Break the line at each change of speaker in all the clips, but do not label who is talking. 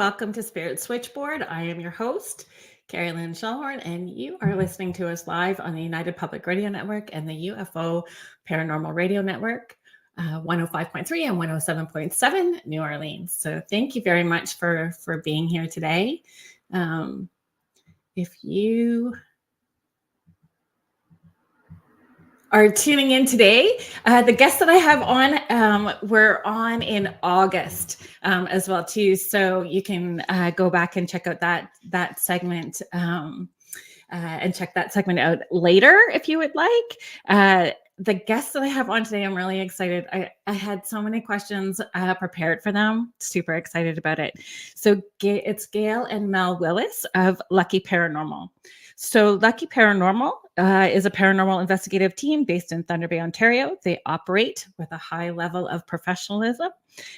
welcome to Spirit Switchboard. I am your host, Kerrilynn Shellhorn, and you are listening to us live on the United Public Radio Network and the UFO Paranormal Radio Network, 105.3 and 107.7 New Orleans. So thank you very much for being here today. If you are tuning in today, the guests that I have on were on in August as well too, so you can go back and check out that segment and check that segment out later if you would like. The guests that I have on today, I'm really excited. I had so many questions prepared for them. Super excited about it. So it's Gail and Mel Willis of Lucky Paranormal. So Lucky Paranormal is a paranormal investigative team based in Thunder Bay, Ontario. They operate with a high level of professionalism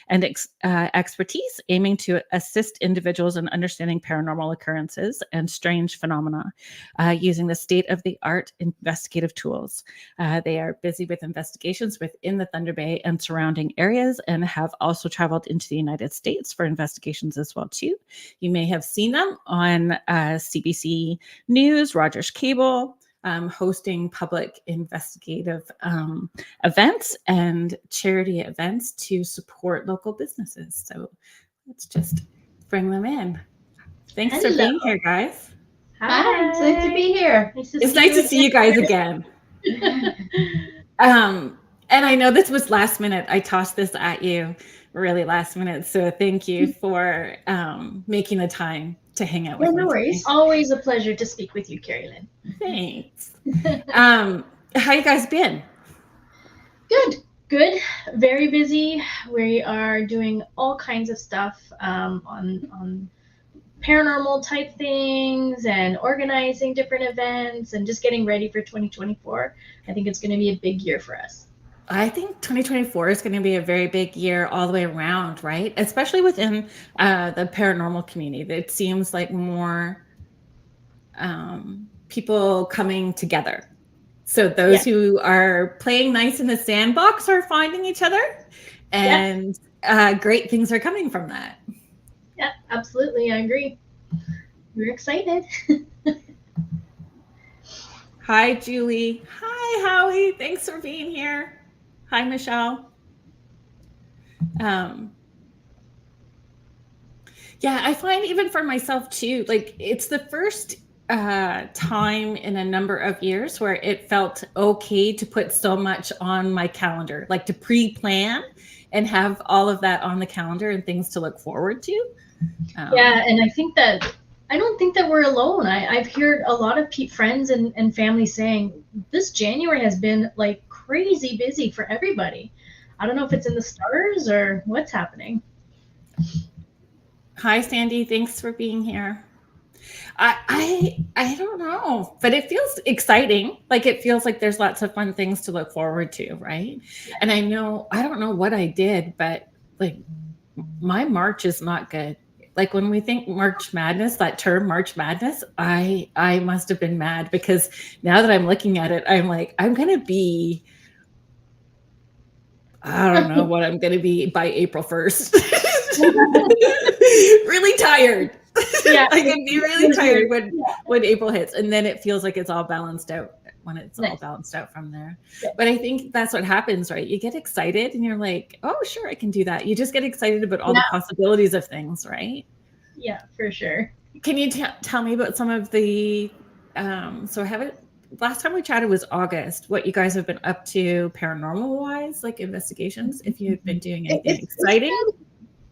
and expertise, aiming to assist individuals in understanding paranormal occurrences and strange phenomena using the state-of-the-art investigative tools. They are busy with investigations within the Thunder Bay and surrounding areas, and have also traveled into the United States for investigations as well too. You may have seen them on CBC News, Rogers Cable, hosting public investigative events and charity events to support local businesses. So let's just bring them in. Thanks for being here, guys.
Hi, it's nice to be here.
It's nice to see you guys again. And I know this was last minute. I tossed this at you really last minute. So thank you for making the time to hang out with me.
No worries. Always a pleasure to speak with you, Kerrilynn.
Thanks. How you guys been?
Good. Very busy. We are doing all kinds of stuff on paranormal type things and organizing different events and just getting ready for 2024. I think it's going to be a big year for us.
I think 2024 is going to be a very big year all the way around, right? Especially within the paranormal community. It seems like more people coming together. So those who are playing nice in the sandbox are finding each other, and great things are coming from that.
Yeah, absolutely. I agree. We're excited.
Hi, Julie. Hi, Howie. Thanks for being here. Hi, Michelle. Yeah, I find even for myself too, like it's the first time in a number of years where it felt okay to put so much on my calendar, like to pre-plan and have all of that on the calendar and things to look forward to.
Yeah, and I don't think that we're alone. I've heard a lot of friends and family saying this January has been like crazy busy for everybody. I don't know if it's in the stars or what's happening.
Hi, Sandy. Thanks for being here. I don't know, but it feels exciting. Like it feels like there's lots of fun things to look forward to, right? And I don't know what I did, but like my March is not good. Like when we think March Madness, that term March Madness, I must have been mad, because now that I'm looking at it, I'm like, I'm going to be, I don't know what I'm going to be by April 1st. Really tired. Yeah, I can be really tired when April hits, and then it feels like it's all balanced out when it's all balanced out from there. Yeah. But I think that's what happens, right? You get excited and you're like, oh, sure, I can do that. You just get excited about all the possibilities of things, right?
Yeah, for sure.
Can you tell me about some of the, last time we chatted was August, what you guys have been up to paranormal wise, like investigations, if you've been doing anything exciting?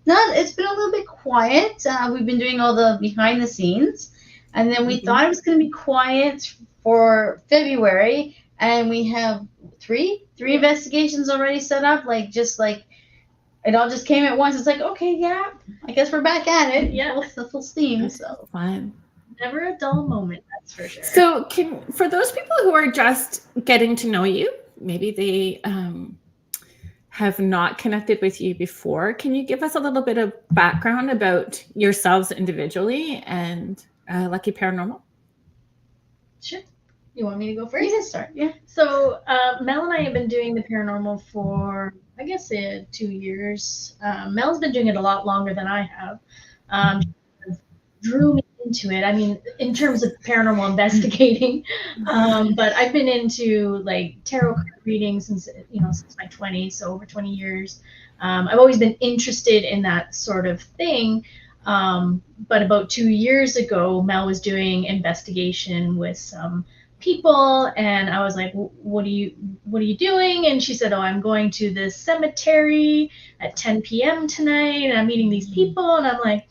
It's been a little bit quiet. We've been doing all the behind the scenes, and then we thought it was going to be quiet for February, and we have three investigations already set up. Like it all just came at once. It's like, okay, yeah, I guess we're back at it.
Yeah,
full steam. So
fun.
Never a dull moment, that's for sure.
So for those people who are just getting to know you, maybe they have not connected with you before, can you give us a little bit of background about yourselves individually and Lucky Paranormal?
Sure. You want me to go first?
You can start. Yeah.
So Mel and I have been doing the paranormal for, I guess, 2 years. Mel's been doing it a lot longer than I have. Drew me into it. I mean, in terms of paranormal investigating, but I've been into like tarot card reading since my 20s, so over 20 years. I've always been interested in that sort of thing. But about 2 years ago, Mel was doing investigation with some people, and I was like, what are you doing? And she said, oh, I'm going to this cemetery at 10 p.m. tonight, and I'm meeting these people. And I'm like,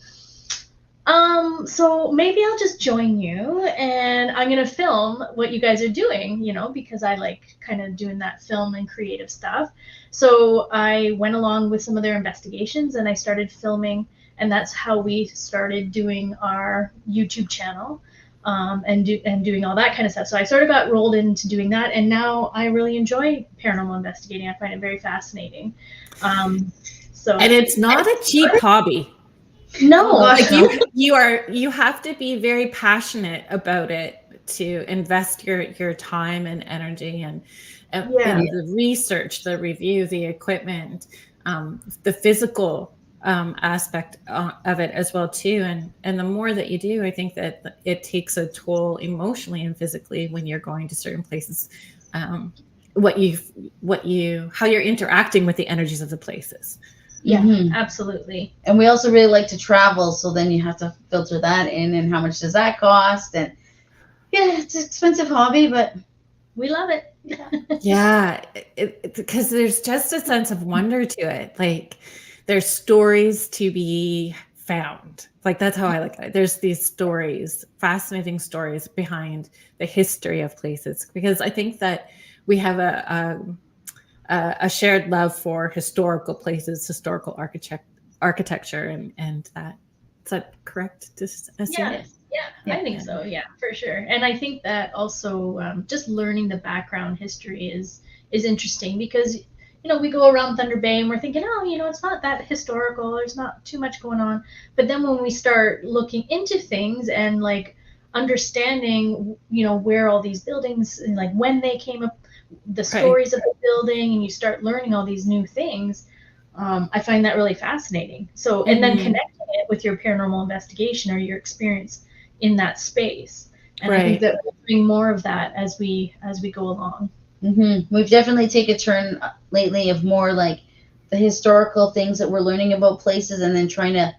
so maybe I'll just join you, and I'm going to film what you guys are doing, because I like kind of doing that film and creative stuff. So I went along with some of their investigations, and I started filming, and that's how we started doing our YouTube channel, and doing all that kind of stuff. So I sort of got rolled into doing that, and now I really enjoy paranormal investigating. I find it very fascinating. And
it's not a cheap hobby.
No,
like you have to be very passionate about it to invest your time and energy and the research, the review, the equipment, the physical aspect of it as well too. And the more that you do, I think that it takes a toll emotionally and physically when you're going to certain places. How you're interacting with the energies of the places.
Yeah, absolutely.
And we also really like to travel, so then you have to filter that in, and how much does that cost? And yeah, it's an expensive hobby, but
we love it.
Yeah, because there's just a sense of wonder to it. Like there's stories to be found. Like that's how I look at it. There's these stories, fascinating stories behind the history of places, because I think that we have a shared love for historical places, historical architecture, and that. Is that correct to assume?
Yeah, I think so. Yeah, for sure. And I think that also just learning the background history is interesting, because we go around Thunder Bay and we're thinking, it's not that historical. There's not too much going on. But then when we start looking into things and like understanding, where all these buildings and like when they came up, the stories of the building, and you start learning all these new things. I find that really fascinating. So, and then connecting it with your paranormal investigation or your experience in that space. And I think that we're doing more of that as we go along.
We've definitely taken a turn lately of more like the historical things that we're learning about places, and then trying to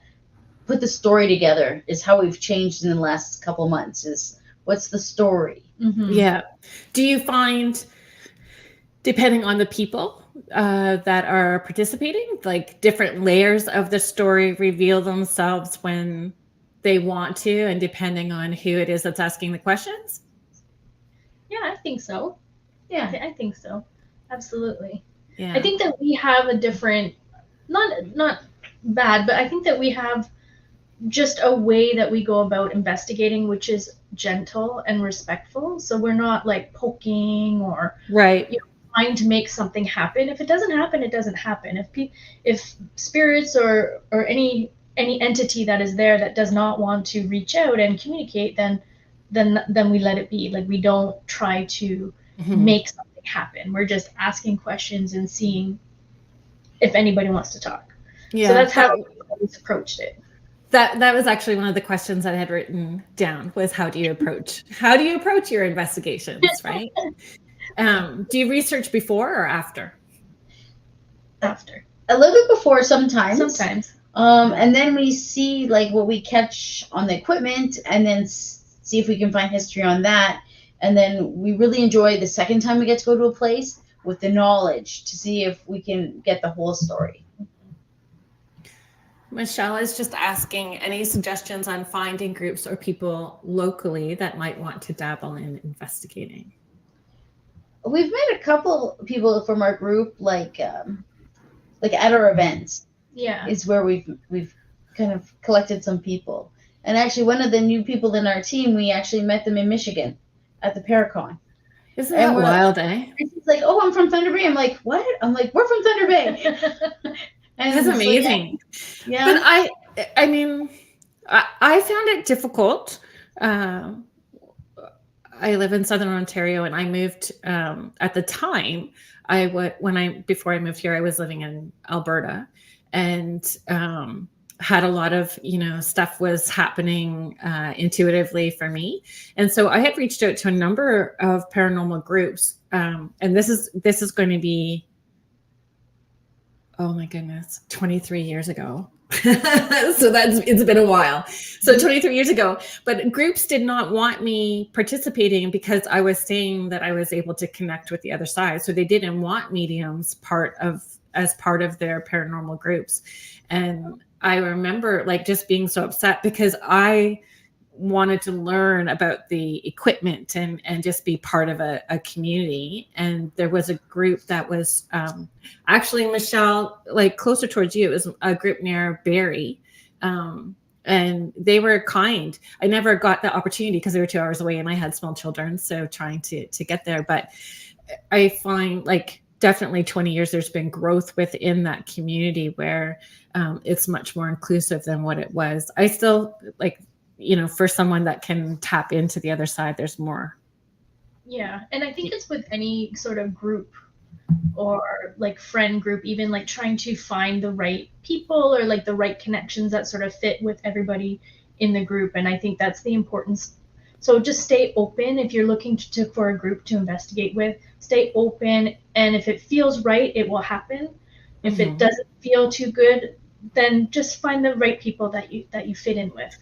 put the story together is how we've changed in the last couple months. Is what's the story?
Yeah. Do you find, depending on the people that are participating, like different layers of the story reveal themselves when they want to, and depending on who it is that's asking the questions?
Yeah, I think so. Yeah, I think so. Absolutely.
Yeah.
I think that we have a different, not bad, but I think that we have just a way that we go about investigating, which is gentle and respectful. So we're not like poking or trying to make something happen. If it doesn't happen, it doesn't happen. If spirits or any entity that is there that does not want to reach out and communicate, then we let it be. Like we don't try to make something happen. We're just asking questions and seeing if anybody wants to talk. So that's how we always approached it.
That was actually one of the questions that I had written down, was how do you approach your investigations, right? Do you research before or after?
After.
A little bit before sometimes.
And
then we see like what we catch on the equipment, and then see if we can find history on that. And then we really enjoy the second time we get to go to a place with the knowledge to see if we can get the whole story.
Michelle is just asking, any suggestions on finding groups or people locally that might want to dabble in investigating?
We've met a couple people from our group, like at our events.
Yeah,
is where we've kind of collected some people. And actually, one of the new people in our team, we actually met them in Michigan at the Paracon.
Isn't that wild, eh?
It's like, oh, I'm from Thunder Bay. I'm like, what? I'm like, we're from Thunder Bay.
And that's amazing.
Like, yeah.
But I mean, I found it difficult. I live in Southern Ontario, and I moved at the time. Before I moved here, I was living in Alberta, and had a lot of, stuff was happening intuitively for me. And so I had reached out to a number of paranormal groups. And this is going to be, oh my goodness, 23 years ago. So it's been a while. So 23 years ago, but groups did not want me participating because I was saying that I was able to connect with the other side. So they didn't want mediums as part of their paranormal groups. And I remember like just being so upset because I wanted to learn about the equipment and just be part of a community. And there was a group that was actually, Michelle, like closer towards you, it was a group near Barrie. And they were kind. I never got the opportunity because they were 2 hours away and I had small children. So trying to get there. But I find like definitely 20 years, there's been growth within that community where it's much more inclusive than what it was. I still like, for someone that can tap into the other side, there's more.
Yeah. And I think it's with any sort of group or like friend group, even like trying to find the right people or like the right connections that sort of fit with everybody in the group. And I think that's the importance. So just stay open. If you're looking for a group to investigate with, stay open. And if it feels right, it will happen. If it doesn't feel too good, then just find the right people that you fit in with.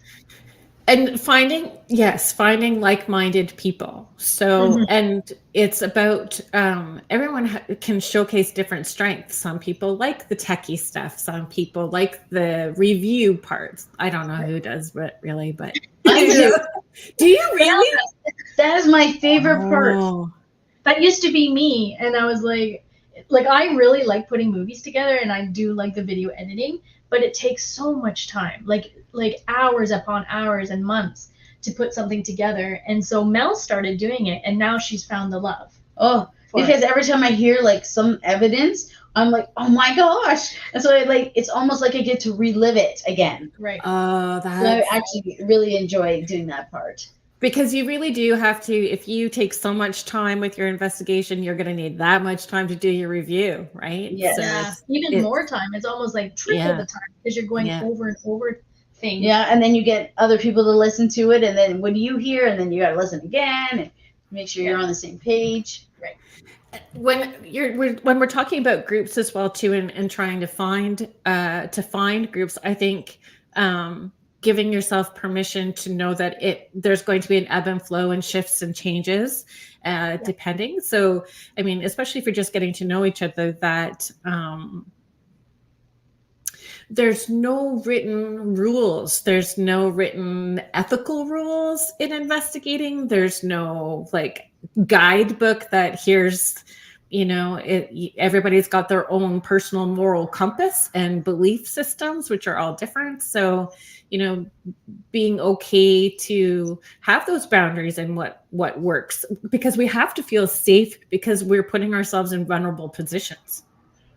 And finding like-minded people. So, and it's about, everyone can showcase different strengths. Some people like the techie stuff. Some people like the review parts. I don't know who does what really, but
I do.
Do you really?
That is my favorite part.
That used to be me. And I was like I really like putting movies together and I do like the video editing, but it takes so much time, like hours upon hours and months to put something together. And so Mel started doing it and now she's found the love.
Oh, because every time I hear like some evidence, I'm like, oh my gosh. And so it's almost like I get to relive it again.
Right.
Oh,
so I actually really enjoy doing that part.
Because you really do have to, if you take so much time with your investigation, you're going to need that much time to do your review, right?
Yes.
Yeah. Even more time. It's almost like triple the time because you're going over and over things.
Yeah. And then you get other people to listen to it. And then what do you hear? And then you got to listen again and make sure you're on the same page.
Right.
When we're talking about groups as well too, and trying to find groups, I think, giving yourself permission to know that there's going to be an ebb and flow and shifts and changes depending. So, I mean, especially if you're just getting to know each other, that there's no written rules. There's no written ethical rules in investigating. There's no like guidebook that here's, everybody's got their own personal moral compass and belief systems, which are all different. So, being okay to have those boundaries and what works, because we have to feel safe because we're putting ourselves in vulnerable positions.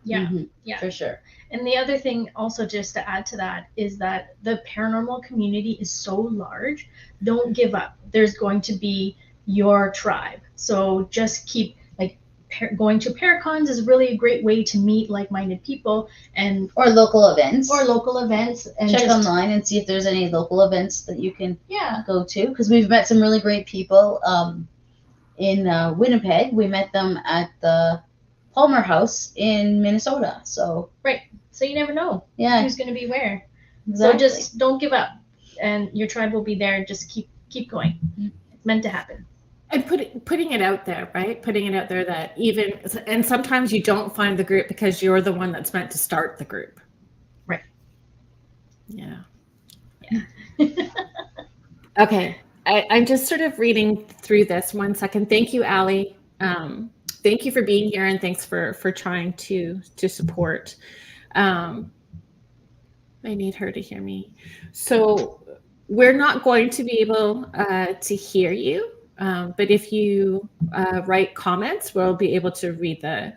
Yeah. Yeah,
for sure.
And the other thing also, just to add to that, is that the paranormal community is so large. Don't give up. There's going to be your tribe. So just keep going to Paracons is really a great way to meet like-minded people or local events and check online and see if there's any local events that you can go to, because we've met some really great people in Winnipeg. We met them at the Palmer House in Minnesota. So you never know who's going to be where.
Exactly.
So just don't give up and your tribe will be there. Just keep going. It's meant to happen.
And putting it out there, right? Putting it out there that and sometimes you don't find the group because you're the one that's meant to start the group.
Right.
Yeah. Okay. I'm just sort of reading through this. 1 second. Thank you, Allie. Thank you for being here and thanks for trying to support. I need her to hear me. So we're not going to be able to hear you. But if you write comments, we'll be able to read the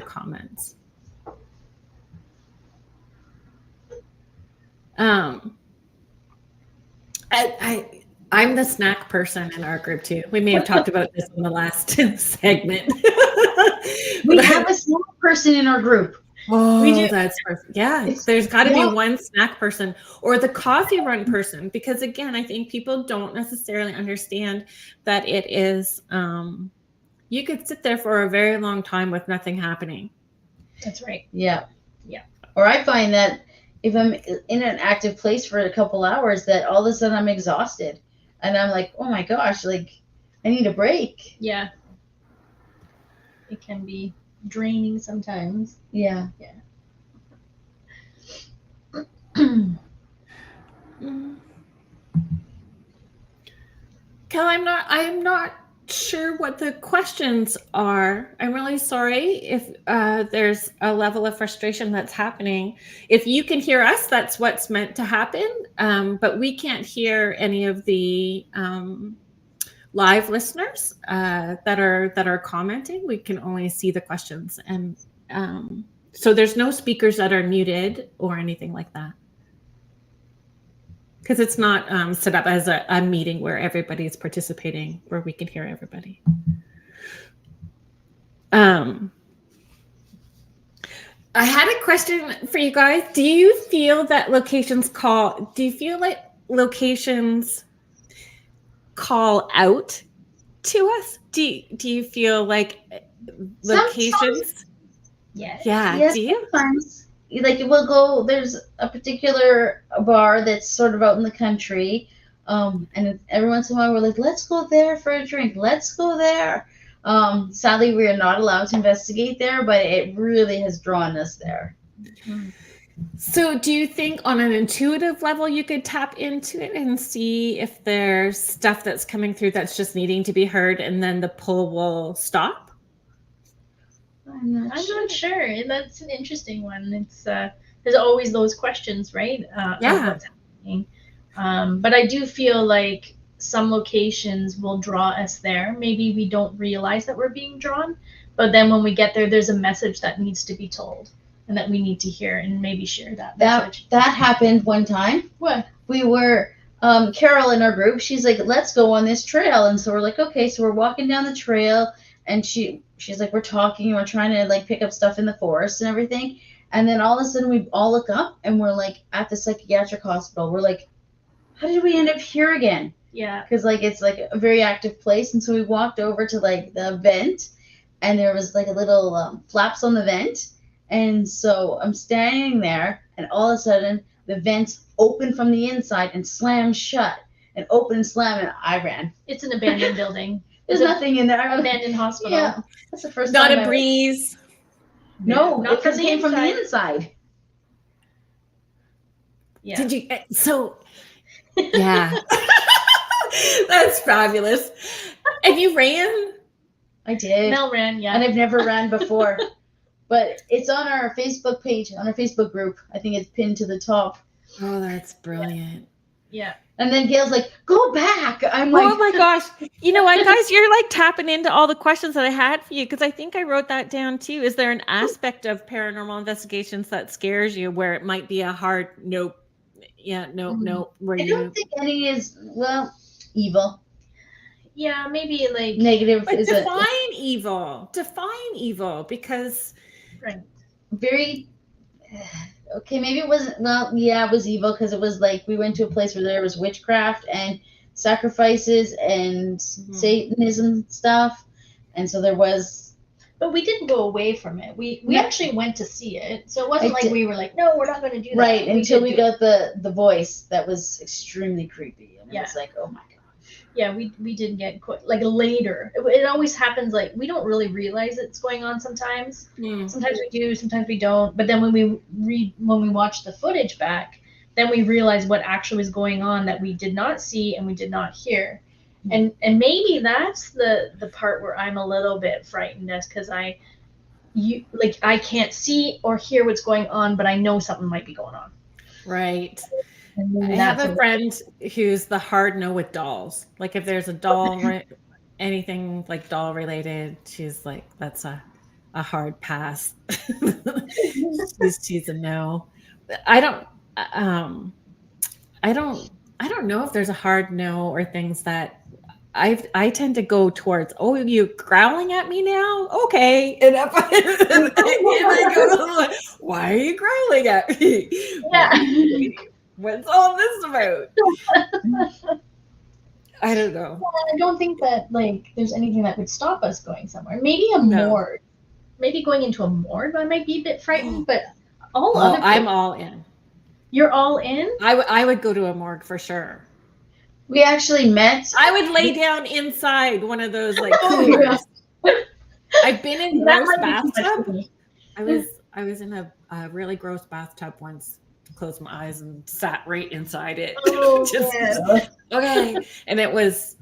comments. I'm the snack person in our group too. We may have talked about this in the last segment.
We have a snack person in our group.
We
Oh,
do.
that's perfect. Yeah,
It's
there's got to be
yeah,
one snack person or the coffee run person, because again, I think people don't necessarily understand that it is. You could sit there for a very long time with nothing happening.
That's right.
yeah.
Yeah.
Or I find that if I'm in an active place for a couple hours, that all of a sudden I'm exhausted, and I'm like, oh my gosh, like I need a break.
Yeah. It can be draining sometimes.
Yeah.
Mm. Kel, I'm not sure what the questions are. I'm really sorry if there's a level of frustration that's happening. If you can hear us, that's what's meant to happen. But we can't hear any of the live listeners that are commenting. We can only see the questions, and so there's no speakers that are muted or anything like that, because it's not set up as a meeting where everybody's participating, where we can hear everybody. I had a question for you guys. Do you feel like locations call out to us? Do you feel like locations?
Sometimes,
Yes.
Yeah,
yes,
do you?
sometimes. Like we'll go. There's a particular bar that's sort of out in the country, and every once in a while we're like, let's go there for a drink. Let's go there. Sadly, we are not allowed to investigate there, but it really has drawn us there.
So do you think on an intuitive level you could tap into it and see if there's stuff that's coming through that's just needing to be heard, and then the pull will stop?
I'm not
I'm
sure.
not sure. And that's an interesting one. It's there's always those questions, right?
Yeah.
Of what's happening. But I do feel like some locations will draw us there. Maybe we don't realize that we're being drawn, but then when we get there, there's a message that needs to be told and that we need to hear and maybe share that message.
That happened one time.
What?
We were Carol in our group. She's like, let's go on this trail, and so we're like, okay. So we're walking down the trail, and she's like, we're talking, we're trying to like pick up stuff in the forest and everything, and then all of a sudden we all look up and we're like at the psychiatric hospital. We're like, how did we end up here again?
Yeah.
Because like it's like a very active place, and so we walked over to like the vent, and there was like a little flaps on the vent, and so I'm standing there, and all of a sudden the vents open from the inside and slam shut, and open and slam, and I ran.
It's an abandoned building.
There's nothing in there.
Abandoned hospital.
Yeah, that's the first
Not
time.
a breeze.
No,
Not
it
from the
came from the
inside.
inside.
Yeah.
Did you? So, yeah, that's fabulous. And you ran?
I did.
Mel ran, yeah.
And I've never ran before. But it's on our Facebook page, on our Facebook group. I think it's pinned to the top.
Oh, that's brilliant.
Yeah.
And then Gail's like, go back. I'm like,
Oh my gosh. You know what, guys? You're like tapping into all the questions that I had for you, because I think I wrote that down too. Is there an aspect of paranormal investigations that scares you where it might be a hard nope? Yeah, nope. Where
I don't think any is, well, evil.
Yeah, maybe like
Negative
But
is
define evil. Define evil, because
right.
very, okay, maybe it wasn't, well, yeah, it was evil because it was like we went to a place where there was witchcraft and sacrifices and Satanism stuff. And so there was.
But we didn't go away from it. We
No.
actually went to see it. So it wasn't like we were like, no, we're not going to do that.
Right, until we
did
got the voice that was extremely creepy. And it was like, oh my God.
Yeah, we didn't get like later. It always happens like we don't really realize it's going on sometimes. Sometimes we do, sometimes we don't. But then when we watch the footage back, then we realize what actually was going on that we did not see and we did not hear. And maybe that's the part where I'm a little bit frightened, as because I can't see or hear what's going on, but I know something might be going on.
right. I have a friend who's the hard no with dolls. Like if there's a doll, anything like doll related, she's like, that's a hard pass. she's a no. I don't know if there's a hard no or things that I tend to go towards, oh, you growling at me now? Okay. And I go, why are you growling at me?
Yeah.
What's all this about? I don't know.
Well, I don't think that like there's anything that would stop us going somewhere. Maybe a
No.
morgue. Maybe going into a morgue, I might be a bit frightened, but all
Oh,
other
I'm
places-
all in.
You're all in?
I would go to a morgue for sure.
We actually met.
I would lay down inside one of those like
Oh,
coolers. I've been in
That
gross
might be too much for
bathtub.
me.
I was in a really gross bathtub once. Closed my eyes and sat right inside it.
Oh,
Just,
yeah.
okay. And it was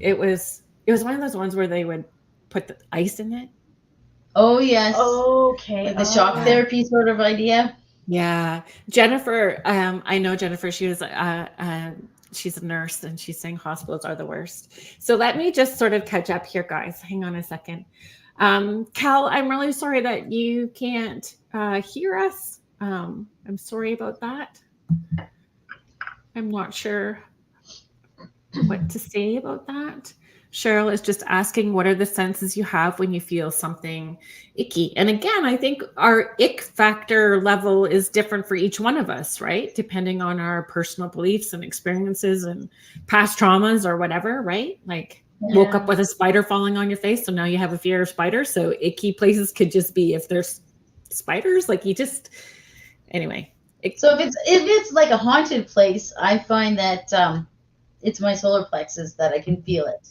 one of those ones where they would put the ice in it.
Oh yes.
Okay.
Like the shock
yeah.
therapy sort of idea.
Yeah. Jennifer, I know Jennifer, she's a nurse and she's saying hospitals are the worst. So let me just sort of catch up here, guys. Hang on a second. Cal, I'm really sorry that you can't hear us. I'm sorry about that. I'm not sure what to say about that. Cheryl is just asking, what are the senses you have when you feel something icky? And again, I think our ick factor level is different for each one of us, right? Depending on our personal beliefs and experiences and past traumas or whatever, right? Like woke up with a spider falling on your face, so now you have a fear of spiders. So icky places could just be if there's spiders, like you just, anyway.
So if it's like a haunted place, I find that it's my solar plexus that I can feel it.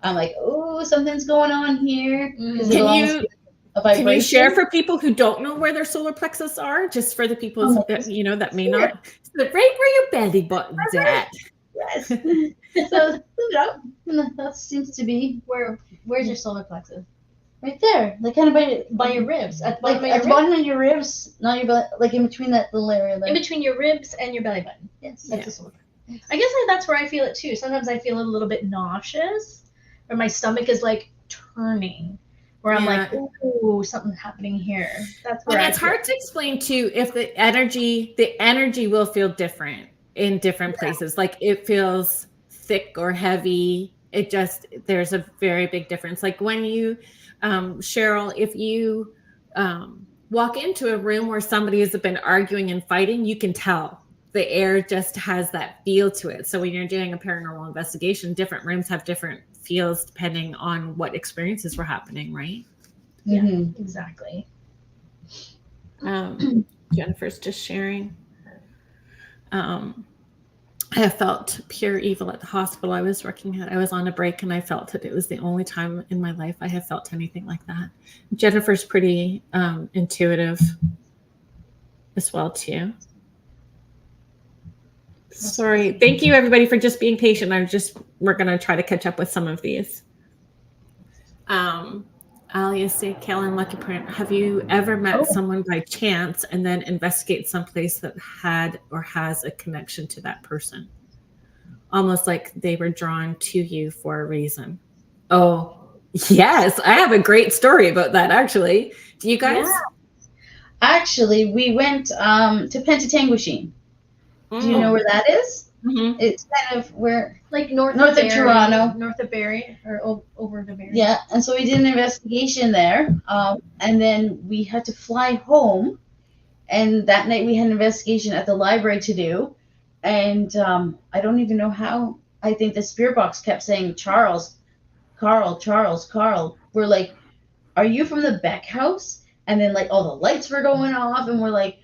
I'm like, oh, something's going on here.
Can you share for people who don't know where their solar plexus are, just for the people that that may not? So right where your belly button's at.
Yes. So that seems to be
Where's your solar plexus?
right there, like kind of
By your ribs. At the
like
bottom
at
of
the
your ribs.
bottom of your ribs, not your belly, like in between that little area there.
In between your ribs and your belly button.
Yes.
That's the solar plexus. I guess that's where I feel it too. Sometimes I feel a little bit nauseous, or my stomach is like turning, where I'm like, ooh, something's happening here. That's where.
And it's hard to explain too if the energy will feel different in different places. Like it feels thick or heavy. There's a very big difference. Like when you, Cheryl, if you walk into a room where somebody has been arguing and fighting, you can tell. The air just has that feel to it. So when you're doing a paranormal investigation, different rooms have different feels depending on what experiences were happening, right?
Yeah, exactly.
Jennifer's just sharing. I have felt pure evil at the hospital I was working at. I was on a break and I felt it. It was the only time in my life I have felt anything like that. Jennifer's pretty intuitive as well too. Sorry. Thank you everybody for just being patient. We're going to try to catch up with some of these. Alias, Kerrilynn, Lucky Print, have you ever met someone by chance and then investigate someplace that had or has a connection to that person? Almost like they were drawn to you for a reason. Oh, yes. I have a great story about that, actually. Do you guys?
Yeah. Actually, we went to Pentatanguishene. Do you know where that is?
Mm-hmm.
It's kind of where,
like north
of Toronto,
north of Barrie, or over the Barrie.
Yeah, and so we did an investigation there, and then we had to fly home. And that night we had an investigation at the library to do, and I don't even know how. I think the spirit box kept saying Charles, Carl, Charles, Carl. We're like, are you from the Beck house? And then like all the lights were going off, and we're like,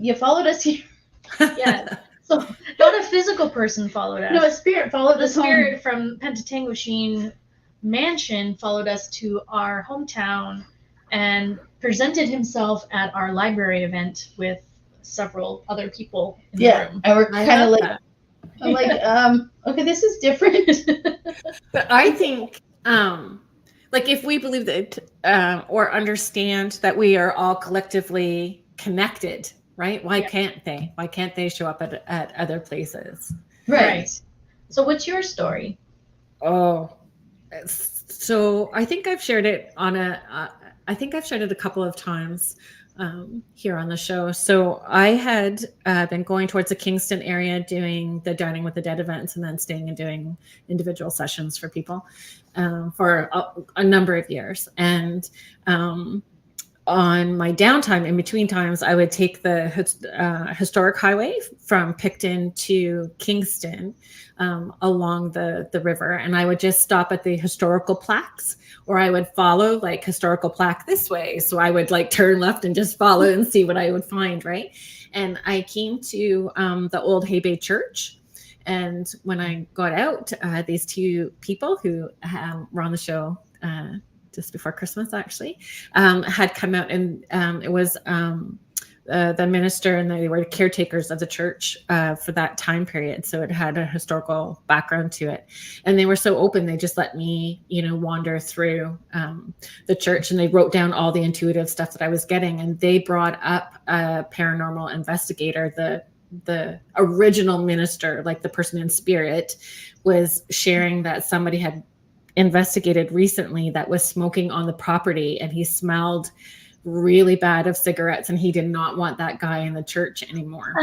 you followed us here.
Yeah. So not a physical person followed us.
No, a spirit followed us home.
The spirit from Pentatanguishene Mansion followed us to our hometown and presented himself at our library event with several other people in the room.
And we're kind of like, I'm like, okay, this is different.
But I think, like if we believe that or understand that we are all collectively connected, right? Why can't they? Why can't they show up at other places?
Right.
So what's your story?
Oh, so I think I've shared it I think I've shared it a couple of times. here on the show. So I had been going towards the Kingston area doing the Dining with the Dead events, and then staying and doing individual sessions for people for a number of years. And on my downtime, in between times, I would take the historic highway from Picton to Kingston along the river, and I would just stop at the historical plaques, or I would follow like historical plaque this way. So I would like turn left and just follow and see what I would find, right? And I came to the old Hay Bay Church. And when I got out, these two people who were on the show just before Christmas, actually, had come out, and it was the minister, and they were the caretakers of the church for that time period. So it had a historical background to it. And they were so open, they just let me, wander through the church, and they wrote down all the intuitive stuff that I was getting. And they brought up a paranormal investigator, the original minister, like the person in spirit, was sharing that somebody had investigated recently that was smoking on the property, and he smelled really bad of cigarettes, and he did not want that guy in the church anymore.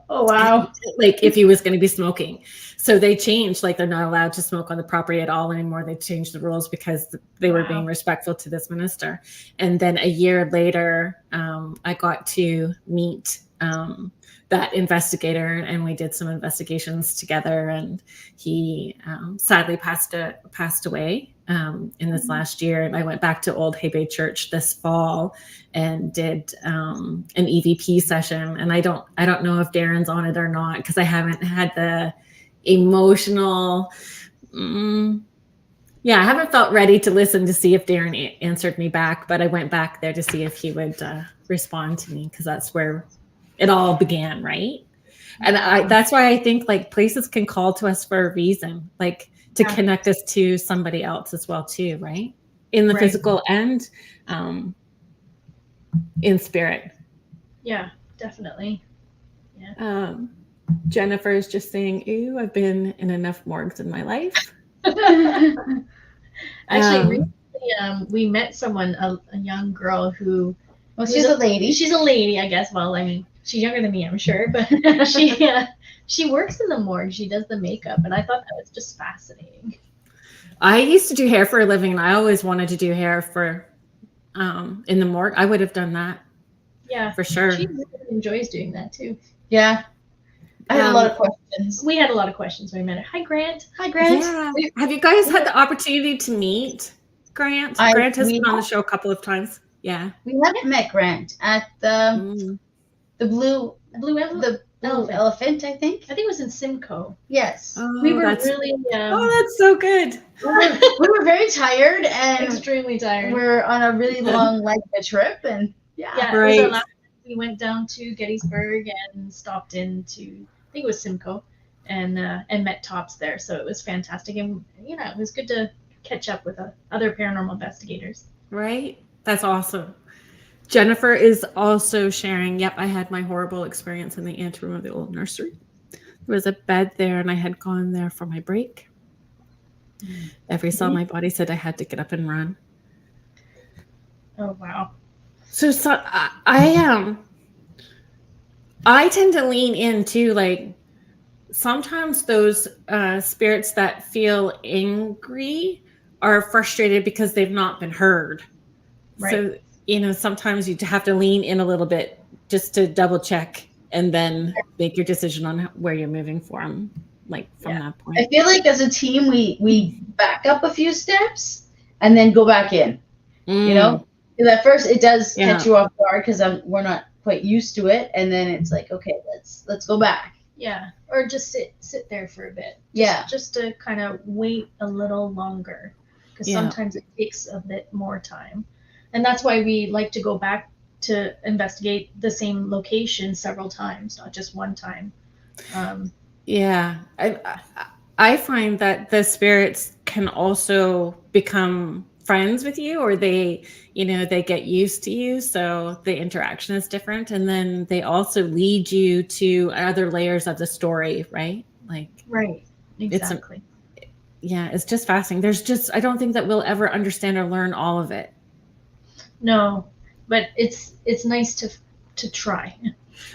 Oh, wow.
Like if he was going to be smoking. So they changed, like they're not allowed to smoke on the property at all anymore. They changed the rules because they were being respectful to this minister. And then a year later, I got to meet that investigator, and we did some investigations together, and he sadly passed away in this last year. And I went back to Old Hay Bay Church this fall and did an EVP session. And I don't know if Darren's on it or not, because I haven't had the emotional I haven't felt ready to listen to see if Darren answered me back, but I went back there to see if he would respond to me, because that's where it all began, right? And that's why I think like places can call to us for a reason, like to connect us to somebody else as well too, right? In the physical and in spirit.
Yeah, definitely. Yeah.
Jennifer is just saying, "Ooh, I've been in enough morgues in my life."
Actually, recently, we met someone, a young girl who.
Well, she's a lady.
She's a lady, I guess. Well, I mean, she's younger than me, I'm sure, but she works in the morgue. She does the makeup, and I thought that was just fascinating.
I used to do hair for a living, and I always wanted to do hair for in the morgue. I would have done that. Yeah, for sure.
She really enjoys doing that too.
Yeah. I had a lot of questions.
We had a lot of questions when we met her. Hi, Grant.
Hi, Grant.
Yeah. Have you guys had the opportunity to meet Grant? Grant has been on the show a couple of times. Yeah.
We haven't met Grant at the blue elephant, I think.
I think it was in Simcoe.
Yes.
Oh,
we were really
that's so good.
We were very tired and
extremely tired.
We're on a really long leg of a trip, and
right.
It was we went down to Gettysburg and stopped into, I think it was Simcoe, and met Tops there. So it was fantastic, and it was good to catch up with other paranormal investigators.
Right. That's awesome. Jennifer is also sharing, yep, I had my horrible experience in the anteroom of the old nursery. There was a bed there, and I had gone there for my break. Every cell in my body said I had to get up and run.
Oh, wow.
So I tend to lean into, like, sometimes those spirits that feel angry are frustrated because they've not been heard. Right. So, sometimes you have to lean in a little bit just to double check and then make your decision on where you're moving from that point.
I feel like as a team, we back up a few steps and then go back in, Because at first it does catch you off guard because we're not quite used to it. And then it's like, okay, let's go back.
Yeah. Or just sit there for a bit. Just to kind of wait a little longer, because sometimes it takes a bit more time. And that's why we like to go back to investigate the same location several times, not just one time.
I find that the spirits can also become friends with you, or they get used to you. So the interaction is different. And then they also lead you to other layers of the story, right?
Right. Exactly.
It's just fascinating. I don't think that we'll ever understand or learn all of it.
No. but it's nice to try.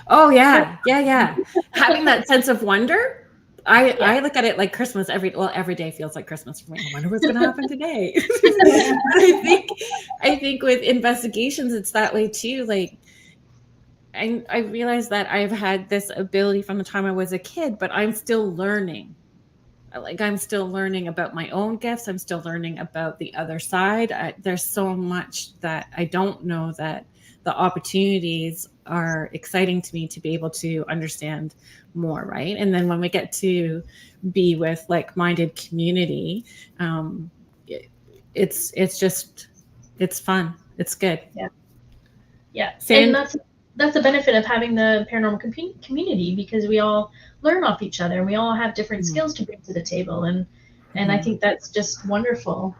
Oh yeah, yeah. Having that sense of wonder.
Yeah.
I look at it like Christmas every day feels like Christmas for me. I wonder what's going to happen today. I think with investigations, it's that way too. Like I realize that I've had this ability from the time I was a kid, but I'm still learning. Like I'm still learning about my own gifts. I'm still learning about the other side. There's so much that I don't know, that the opportunities are exciting to me to be able to understand more, right? And then when we get to be with like-minded community, it's fun. It's good.
Yeah. And that's the benefit of having the paranormal community, because we all learn off each other and we all have different skills to bring to the table. And I think that's just wonderful.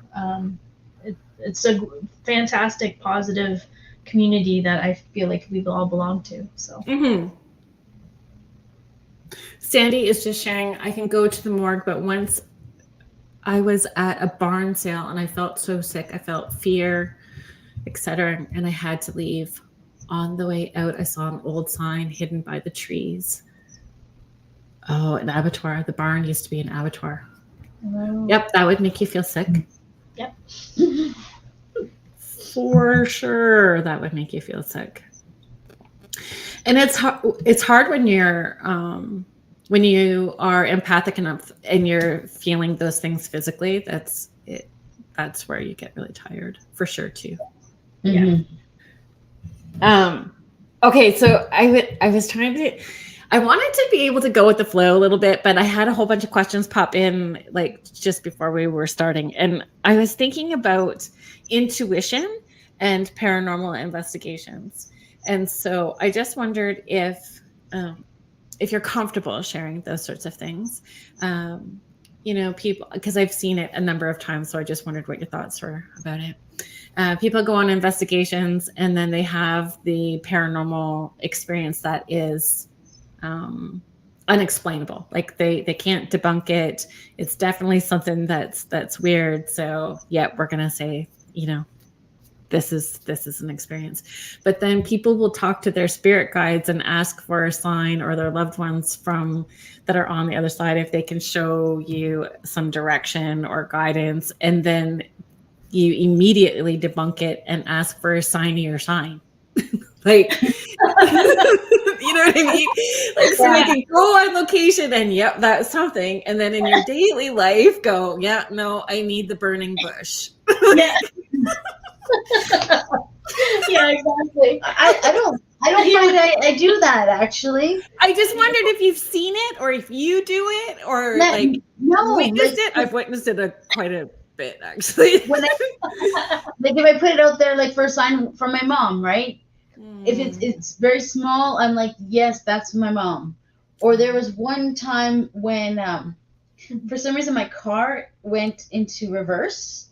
It's a fantastic, positive community that I feel like we all belong to. So.
Sandy is just sharing, I can go to the morgue, but once I was at a barn sale and I felt so sick. I felt fear, etc. And I had to leave. On the way out, I saw an old sign hidden by the trees. Oh, an abattoir. The barn used to be an abattoir.
Wow.
Yep, that would make you feel sick.
Yep.
For sure, that would make you feel sick. And it's hard when you're when you are empathic enough and you're feeling those things physically. That's where you get really tired, for sure too.
Yeah.
Okay, so I was trying to, I wanted to be able to go with the flow a little bit, but I had a whole bunch of questions pop in like just before we were starting, and I was thinking about intuition and paranormal investigations, and so I just wondered if you're comfortable sharing those sorts of things. You know, people, because I've seen it a number of times, so I just wondered what your thoughts were about it. People go on investigations and then they have the paranormal experience that is unexplainable. Like they can't debunk it. It's definitely something that's weird. So yeah, we're gonna say, you know, this is an experience. But then people will talk to their spirit guides and ask for a sign, or their loved ones that are on the other side, if they can show you some direction or guidance, and then you immediately debunk it and ask for a signier sign. Like, you know what I mean? Like, so they can go on location and yep, that's something. And then in your daily life go, yeah, no, I need the burning bush.
Yeah. Yeah, exactly.
I don't find I do that, actually.
I just wondered if you've seen it, or if you do it, or witnessed it. I've witnessed it quite a bit, actually.
When if I put it out there, like for a sign from my mom, right? If it's very small, I'm like, yes, that's my mom. Or there was one time when for some reason my car went into reverse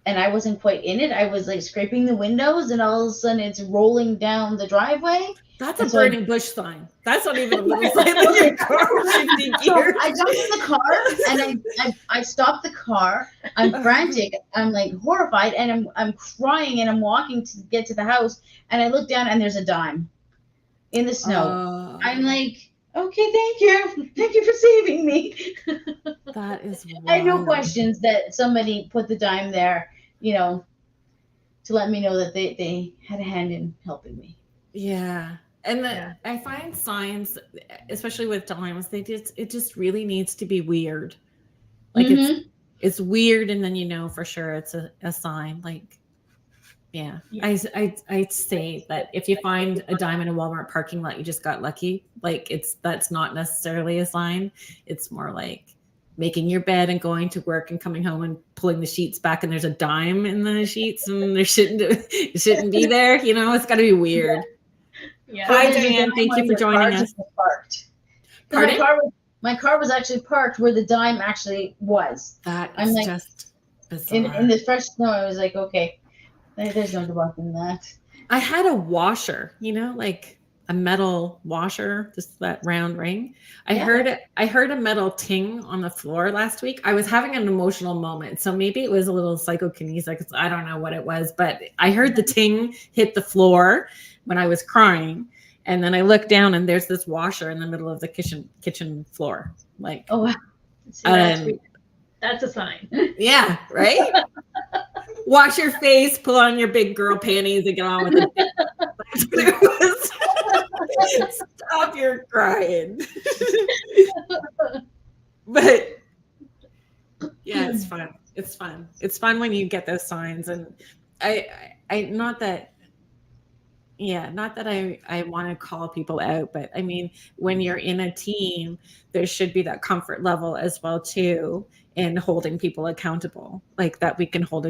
and I wasn't quite in it. I was like scraping the windows, and all of a sudden it's rolling down the driveway.
That's a burning bush sign. That's not even a little sign that your car was shifting gears.
So I jumped in the car and I stopped the car. I'm frantic. I'm like horrified, and I'm crying, and I'm walking to get to the house, and I look down and there's a dime in the snow. I'm like, okay, thank you for saving me.
That is wild.
I had no questions that somebody put the dime there, you know, to let me know that they had a hand in helping me.
Yeah. And I find signs, especially with dimes, it just really needs to be weird. Like it's weird, and then you know for sure it's a sign. Like, yeah. I'd say that if you find a dime in a Walmart parking lot, you just got lucky. Like that's not necessarily a sign. It's more like making your bed and going to work and coming home and pulling the sheets back, and there's a dime in the sheets, and it shouldn't be there. You know, it's got to be weird.
Yeah.
Hi, Diane. Thank you for joining us.
Pardon? My car was actually parked where the dime actually was.
That is like, just bizarre.
In the fresh snow, I was like, okay, there's no debunking that.
I had a washer, you know, like a metal washer, just that round ring. I
Yeah.
heard a metal ting on the floor last week. I was having an emotional moment, so maybe it was a little psychokinesis. I don't know what it was, but I heard the ting hit the floor when I was crying, and then I looked down and there's this washer in the middle of the kitchen floor. Like,
Oh, wow.
See, that's a sign.
yeah, right. Wash your face, pull on your big girl panties, and get on with it. That's what it was. Stop your crying. But yeah, it's fun. It's fun. It's fun when you get those signs. And I not that I want to call people out, but I mean, when you're in a team, there should be that comfort level as well too, in holding people accountable, like that we can hold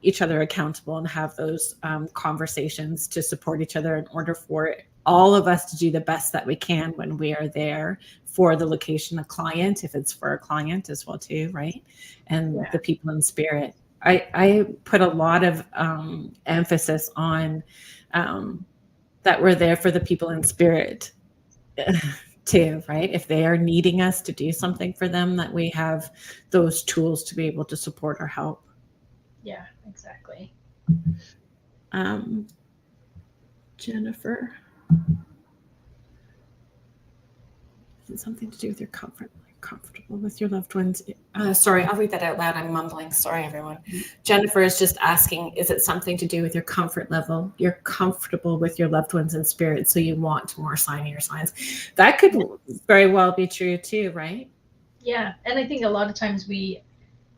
each other accountable and have those conversations to support each other in order for all of us to do the best that we can when we are there for the location, the client, if it's for a client as well too, right? And the people in spirit. I put a lot of emphasis on that we're there for the people in spirit too, right? If they are needing us to do something for them, that we have those tools to be able to support or help.
Yeah, exactly.
Jennifer, is it something to do with your comfortable with your loved ones? Sorry, I'll read that out loud. I'm mumbling. Sorry, everyone. Jennifer is just asking, is it something to do with your comfort level? You're comfortable with your loved ones in spirit, so you want more signing or signs. That could very well be true too, right?
Yeah, and I think a lot of times we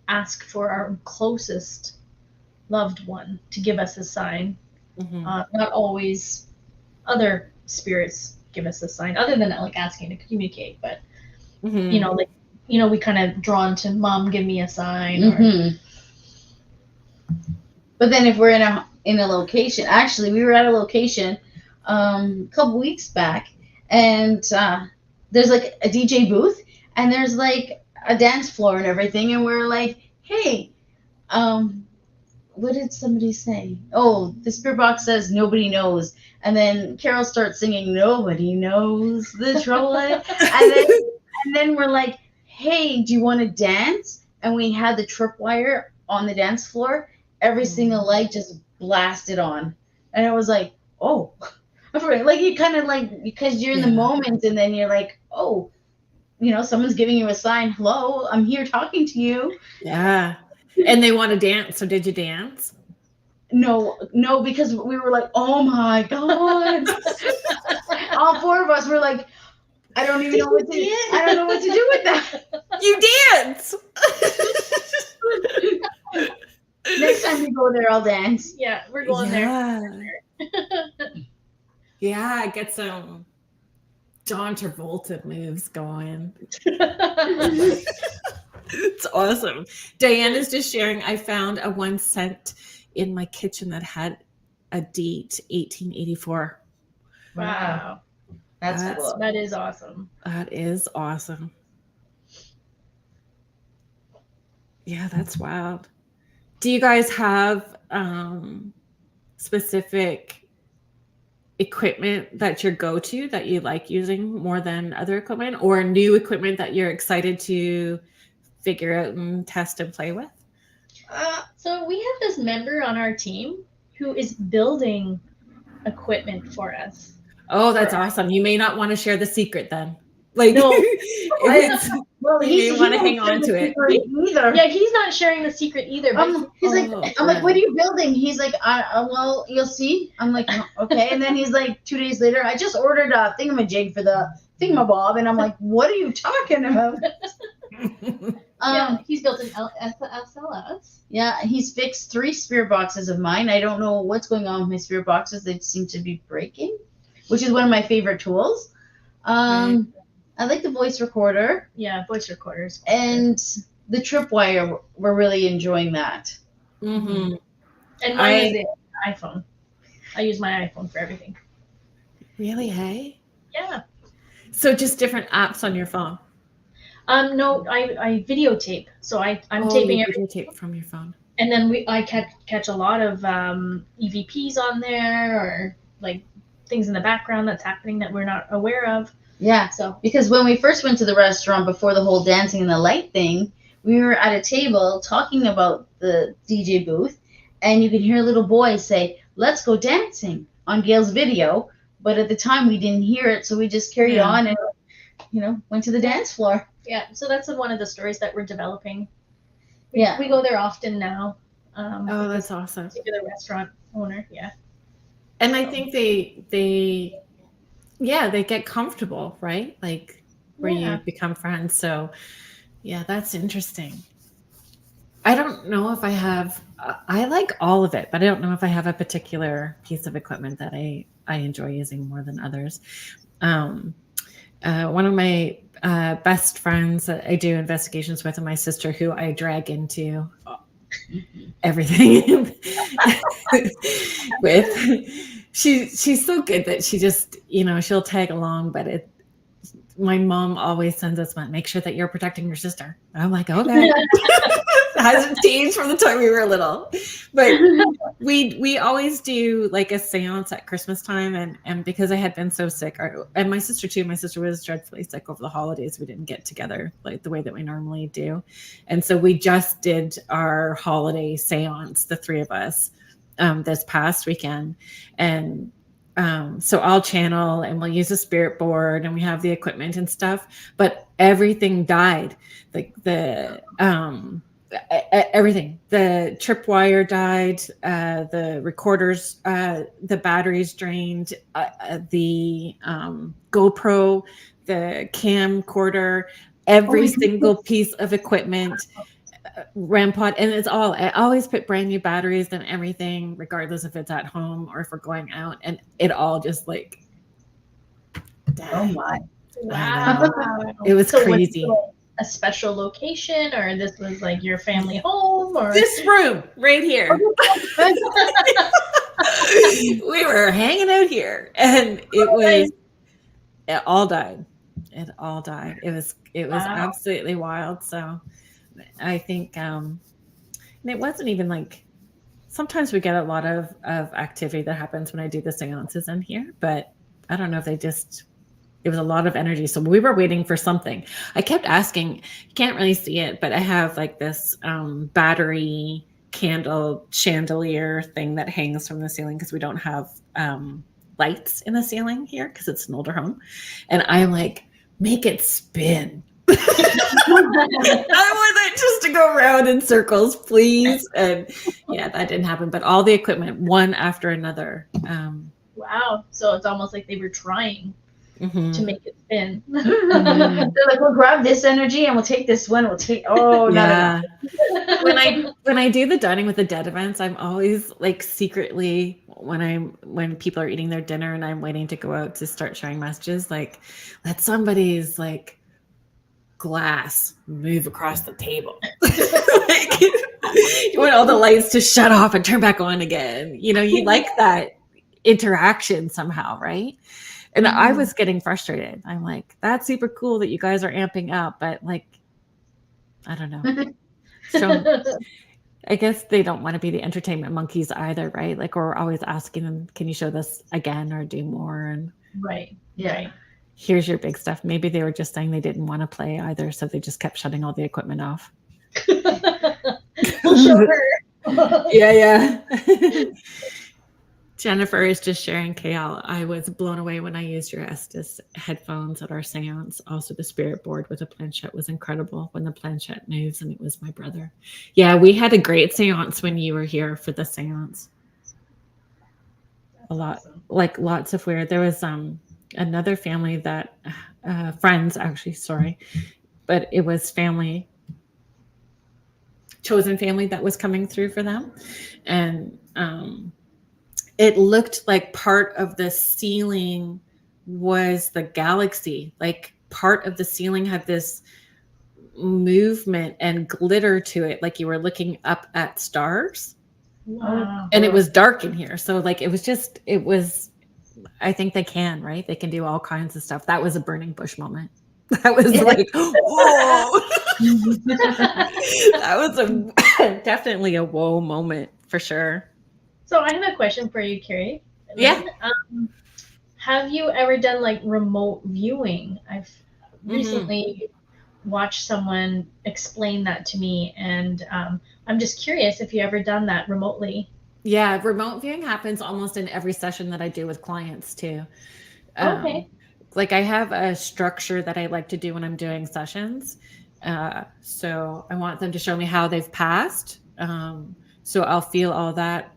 ask for our closest loved one to give us a sign.
Mm-hmm.
Not always other spirits give us a sign, other than like asking to communicate, but
Mm-hmm.
we kind of drawn to mom, give me a sign.
Mm-hmm. But then if we're in a location, actually we were at a location a couple weeks back, and there's like a DJ booth, and there's like a dance floor and everything, and we're like, hey, what did somebody say? Oh, the spirit box says nobody knows, and then Carol starts singing nobody knows the trouble in it. And then we're like, hey, do you want to dance? And we had the tripwire on the dance floor. Every single light just blasted on. And it was like, oh. Like, you kind of like, because you're in the moment, and then you're like, oh, someone's giving you a sign. Hello, I'm here talking to you.
Yeah. And they want to dance. So did you dance?
No, because we were like, oh my God. All four of us were like, I don't even know what to do. I don't know what to do with that.
You dance.
Next time we go there, I'll dance.
Yeah, we're going there.
Yeah, get some John Travolta moves going. It's awesome. Diane is just sharing, I found a 1 cent in my kitchen that had a date, 1884.
Wow.
That's cool.
That is awesome.
That is awesome. Yeah, that's wild. Do you guys have specific equipment that's your go-to that you like using more than other equipment, or new equipment that you're excited to figure out and test and play with?
So we have this member on our team who is building equipment for us.
Oh, that's awesome. You may not want to share the secret then. Like,
no,
you may want to hang on to it.
Either.
Yeah, he's not sharing the secret either. But
He's like, I'm like, what are you building? He's like, well, you'll see. I'm like, okay. And then he's like, 2 days later, I just ordered a thingamajig for the thingamabob, and I'm like, what are you talking about?
He's built an SLS.
Yeah, he's fixed 3 spirit boxes of mine. I don't know what's going on with my spirit boxes. They seem to be breaking, which is one of my favorite tools. I like the voice recorder.
Yeah, voice recorders.
And the tripwire, we're really enjoying that.
Mm-hmm.
And mine is the iPhone. I use my iPhone for everything.
Really, hey?
Yeah.
So just different apps on your phone?
No, I videotape. So I'm taping everything.
Videotape from your phone.
And then I catch a lot of EVPs on there, or like things in the background that's happening that we're not aware of.
Yeah.
So
Because when we first went to the restaurant before the whole dancing and the light thing, we were at a table talking about the DJ booth, and you could hear a little boy say, "Let's go dancing" on Gail's video. But at the time, we didn't hear it, so we just carried on and, went to the dance floor.
yeah, so that's one of the stories that we're developing.
Yeah.
We go there often now.
Oh, that's awesome.
Particular restaurant owner, yeah.
And I think they get comfortable, right? Like where you become friends. So yeah, that's interesting. I don't know if I have, I like all of it, but I don't know if I have a particular piece of equipment that I enjoy using more than others. One of my best friends that I do investigations with, and my sister, who I drag into everything with, she's so good that she just, she'll tag along, but my mom always sends us one, make sure that you're protecting your sister. I'm like, okay. It hasn't changed from the time we were little. But we always do like a seance at Christmas time. And because I had been so sick, and my sister too, my sister was dreadfully sick over the holidays. We didn't get together like the way that we normally do. And so we just did our holiday seance, the three of us, this past weekend. And so I'll channel and we'll use a spirit board and we have the equipment and stuff, but everything died. Like everything, the tripwire died, the recorders, the batteries drained, the GoPro, the camcorder, every single piece of equipment, REM pod, and I always put brand new batteries and everything, regardless if it's at home or if we're going out, and it all just like died.
Oh my.
Wow.
It was
So
crazy.
was it a special location, or this was like your family home, or
This room right here. We were hanging out here and it all died. It all died. It was absolutely wild. So I think and it wasn't even like, sometimes we get a lot of activity that happens when I do the seances in here, but I don't know if it was a lot of energy. So we were waiting for something. I kept asking, you can't really see it, but I have like this battery candle chandelier thing that hangs from the ceiling because we don't have lights in the ceiling here because it's an older home. And I'm like, make it spin. I want it just to go around in circles, please. And yeah, that didn't happen. But all the equipment, one after another.
wow. So it's almost like they were trying to make it spin.
They're like, we'll grab this energy and we'll take this one.
Yeah. When I do the Dining with the Dead events, I'm always like secretly, when people are eating their dinner and I'm waiting to go out to start sharing messages, like, let somebody's like glass move across the table. Like, you want all the lights to shut off and turn back on again. You like that interaction somehow, right? And I was getting frustrated. I'm like, that's super cool that you guys are amping up, but like, I don't know. So I guess they don't want to be the entertainment monkeys either, right? Like, we're always asking them, can you show this again or do more? And
Right.
Yeah.
Right.
here's your big stuff. Maybe they were just saying they didn't want to play either, so they just kept shutting all the equipment off.
We'll show her.
Yeah. Jennifer is just sharing, KL, I was blown away when I used your Estes headphones at our seance. Also, the spirit board with a planchette was incredible when the planchette moves, and it was my brother. Yeah, we had a great seance when you were here for the seance. Lots of weird. There was another family that, friends actually, sorry, but it was chosen family that was coming through for them. And it looked like part of the ceiling was the galaxy. Like part of the ceiling had this movement and glitter to it, like you were looking up at stars.
Wow.
And it was dark in here. So like it was, I think they can, right? They can do all kinds of stuff. That was a burning bush moment. That was like, whoa. That was definitely a whoa moment for sure.
So I have a question for you, Kerry.
Yeah.
Have you ever done like remote viewing? I've
Mhm.
recently watched someone explain that to me, and I'm just curious if you ever done that remotely.
Yeah, remote viewing happens almost in every session that I do with clients too.
Okay.
Like I have a structure that I like to do when I'm doing sessions. So I want them to show me how they've passed. So I'll feel all that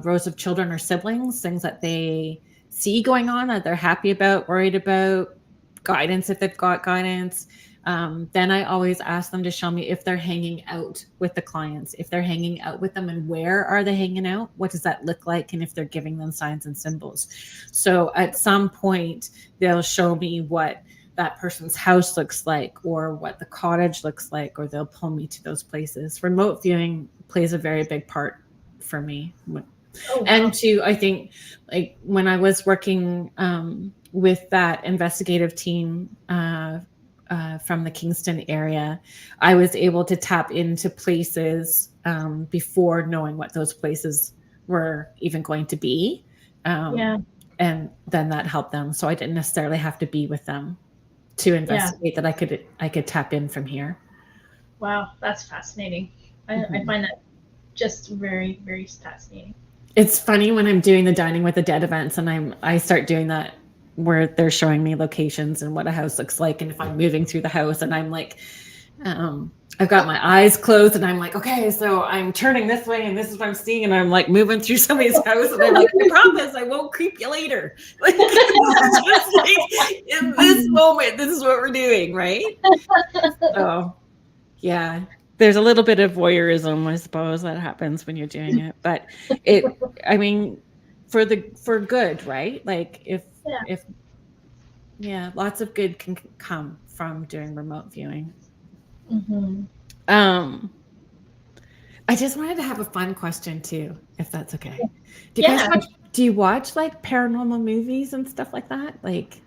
rows of children or siblings, things that they see going on that they're happy about, worried about, guidance if they've got guidance. Then I always ask them to show me if they're hanging out with the clients, if they're hanging out with them, and where are they hanging out? What does that look like? And if they're giving them signs and symbols. So at some point, they'll show me what that person's house looks like or what the cottage looks like, or they'll pull me to those places. Remote viewing plays a very big part for me.
Oh, wow.
And to, I think, like when I was working with that investigative team from the Kingston area, I was able to tap into places before knowing what those places were even going to be.
Yeah.
And then that helped them. So I didn't necessarily have to be with them to investigate, that I could tap in from here.
Wow, that's fascinating. I find that just very, very fascinating.
It's funny when I'm doing the Dining with the Dead events and I start doing that where they're showing me locations and what a house looks like, and if I'm moving through the house and I'm like, I've got my eyes closed and I'm like, okay, so I'm turning this way and this is what I'm seeing, and I'm like moving through somebody's house and I'm like, I promise I won't creep you later. Like, just like in this moment, this is what we're doing, right? So yeah, there's a little bit of voyeurism, I suppose, that happens when you're doing it, but I mean, for good, right? Like if lots of good can come from doing remote viewing.
Mm-hmm.
I just wanted to have a fun question too, if that's okay. Do you watch like paranormal movies and stuff like that? Like,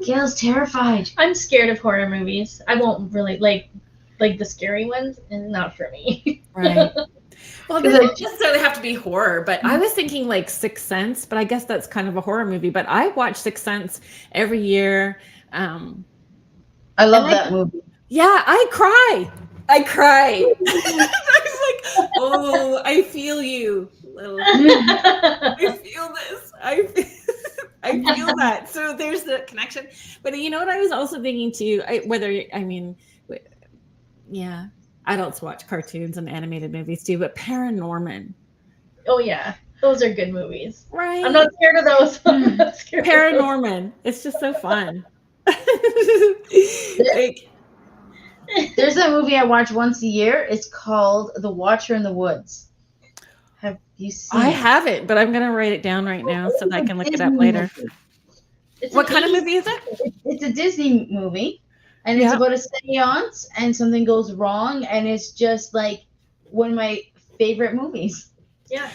Gail's terrified.
I'm scared of horror movies. I won't really like the scary ones, and not for me.
right. Well, they don't necessarily have to be horror, but I was thinking like Sixth Sense, but I guess that's kind of a horror movie. But I watch Sixth Sense every year.
I love that movie.
Yeah, I cry. I was like, oh, I feel you. I feel this. I feel that. So there's the connection. But you know what I was also thinking too, adults watch cartoons and animated movies too, but Paranormal.
Oh yeah, those are good movies.
Right.
I'm not scared of those.
Paranormal. It's just so fun.
There's a movie I watch once a year. It's called The Watcher in the Woods. Have you seen it?
I haven't, but I'm going to write it down right now so that I can look it up later. What kind of movie is it?
It's a Disney movie, and it's about a seance, and something goes wrong, and it's just like one of my favorite movies.
Yeah.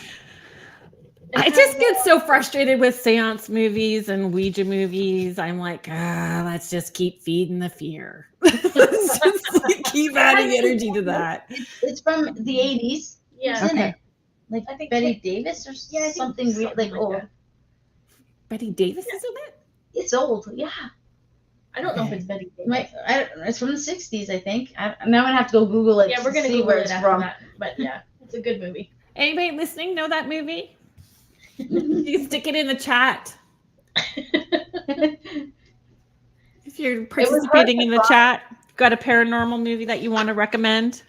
I just get so frustrated with seance movies and Ouija movies. I'm like, let's just keep feeding the fear. Let's just keep adding energy to that.
It's from the 80s.
Yeah.
Who's in it? Like I think Betty Davis or something weird, like old.
Betty Davis is in it?
It's old, yeah.
I don't know if it's Betty Davis.
It's from the 60s, I think. Now I'm going to have to go Google it
we're gonna
see
Google
where it's from.
That, but yeah, it's a good movie.
Anybody listening know that movie? You stick it in the chat. If you're participating in the chat, got a paranormal movie that you want to recommend?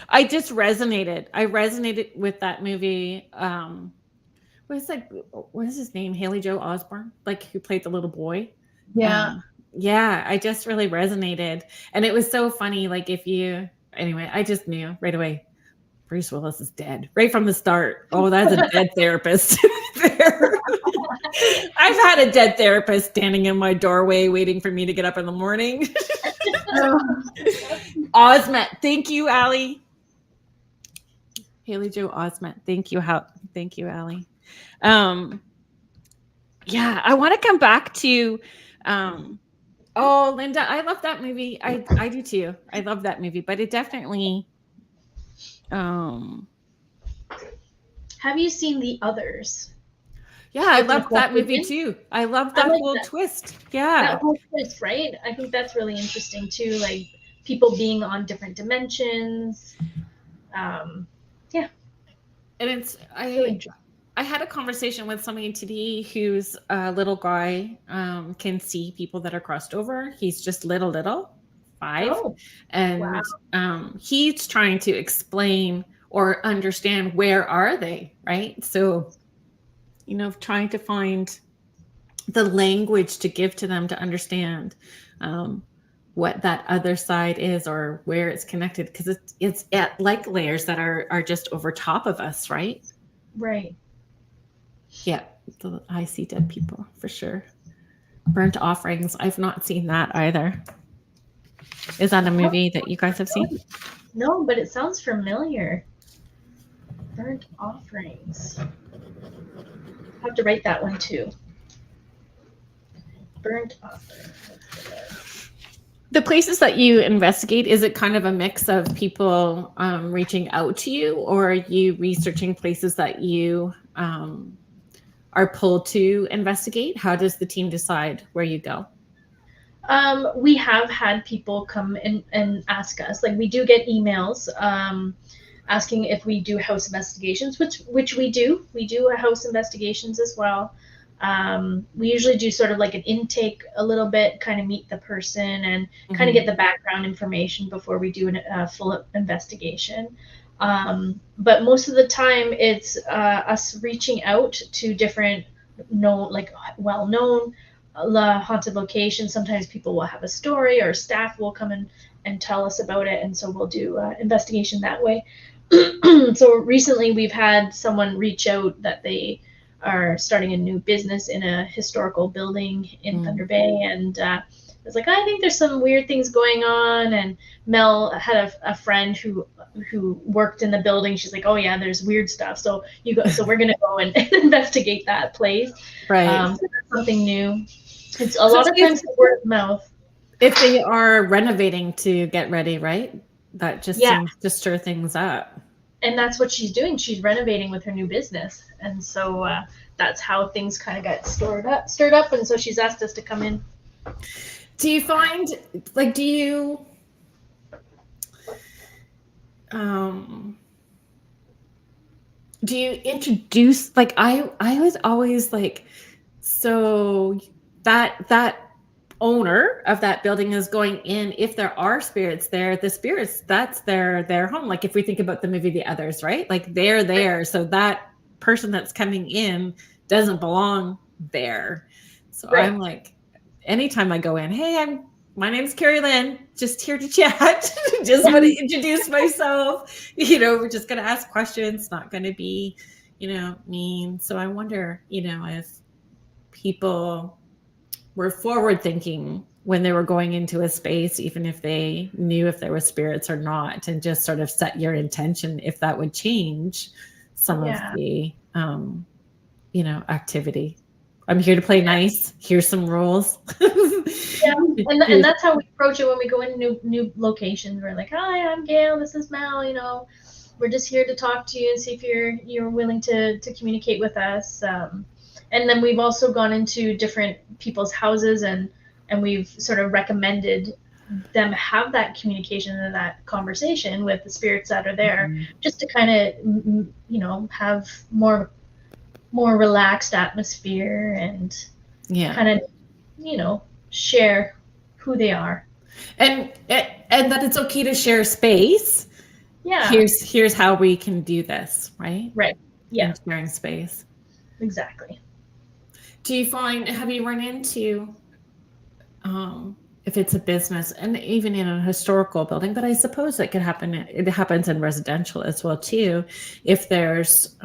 I just resonated. I resonated with that movie. What is his name? Haley Joe Osborne, like who played the little boy.
Yeah.
Yeah, I just really resonated. And it was so funny. Like anyway, I just knew right away. Bruce Willis is dead right from the start. Oh, that's a dead therapist. I've had a dead therapist standing in my doorway waiting for me to get up in the morning. Osment. Thank you, Allie. Haley Joe Osment. Thank you, Allie. Yeah, I want to come back to Linda, I love that movie. I do too. I love that movie, but it definitely
Have you seen The Others?
Yeah, I
with
loved that
Nicole
movie
Kidman.
too. I loved
I
that
like
whole
that.
twist. Yeah.
That whole twist, right? I think that's really interesting too, like people being on different dimensions. Yeah,
And it's
really interesting.
I had a conversation with somebody today who's a little guy, can see people that are crossed over. He's just little, 5.
Oh, wow.
And he's trying to explain or understand where are they, right? So, trying to find the language to give to them to understand what that other side is or where it's connected, because it's at like layers that are just over top of us, right?
Right.
Yeah, I see dead people for sure. Burnt Offerings. I've not seen that either. Is that a movie that you guys have seen?
No, but it sounds familiar. Burnt Offerings. I'll have to write that one too. Burnt Offerings.
The places that you investigate, is it kind of a mix of people reaching out to you, or are you researching places that you are pulled to investigate? How does the team decide where you go?
We have had people come in and ask us. Like, we do get emails asking if we do house investigations, which we do. We do house investigations as well. We usually do sort of like an intake a little bit, kind of meet the person and kind of get the background information before we do a full investigation. But most of the time it's us reaching out to different well-known haunted locations. Sometimes people will have a story, or staff will come in and tell us about it, and so we'll do investigation that way. So recently we've had someone reach out that they are starting a new business in a historical building in Thunder Bay, and it's like, I think there's some weird things going on. And Mel had a friend who worked in the building. She's like, oh yeah, there's weird stuff. So we're gonna go and investigate that place.
Right.
So that's something new. It's a lot of times word of mouth.
If they are renovating to get ready, right? That just seems to stir things up.
And that's what she's doing. She's renovating with her new business. And so that's how things kind of got stirred up. And so she's asked us to come in.
Do you find, like, do you introduce, like, I was always like, so that owner of that building is going in, if there are spirits there, the spirits, that's their home. Like, if we think about the movie The Others, right? Like, they're there, so that person that's coming in doesn't belong there. So I'm like, anytime I go in, hey, my name's Kerrilynn, just here to chat. Just want to introduce myself. We're just going to ask questions, not going to be, mean. So I wonder, if people were forward thinking when they were going into a space, even if they knew if there were spirits or not, and just sort of set your intention if that would change some of the, activity. I'm here to play nice. Here's some rules.
And that's how we approach it when we go into new locations. We're like, hi, I'm Gail. This is Mel. We're just here to talk to you and see if you're willing to communicate with us. And then we've also gone into different people's houses and we've sort of recommended them have that communication and that conversation with the spirits that are there, just to kind of, have more relaxed atmosphere and kind of, share who they are. And
that it's okay to share space.
Yeah.
Here's how we can do this, right?
Right. Yeah.
And sharing space.
Exactly.
Do you have you run into, if it's a business and even in a historical building, but I suppose it happens in residential as well too, if there's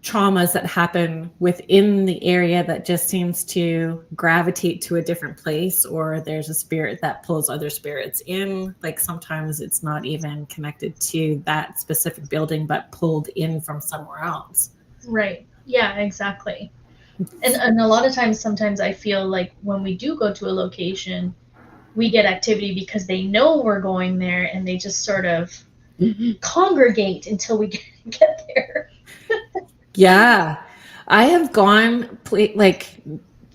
traumas that happen within the area that just seems to gravitate to a different place, or there's a spirit that pulls other spirits in, like sometimes it's not even connected to that specific building, but pulled in from somewhere else.
Right. Yeah, exactly. And a lot of times, sometimes I feel like when we do go to a location, we get activity because they know we're going there and they just sort of congregate until we get there.
Yeah. I have gone like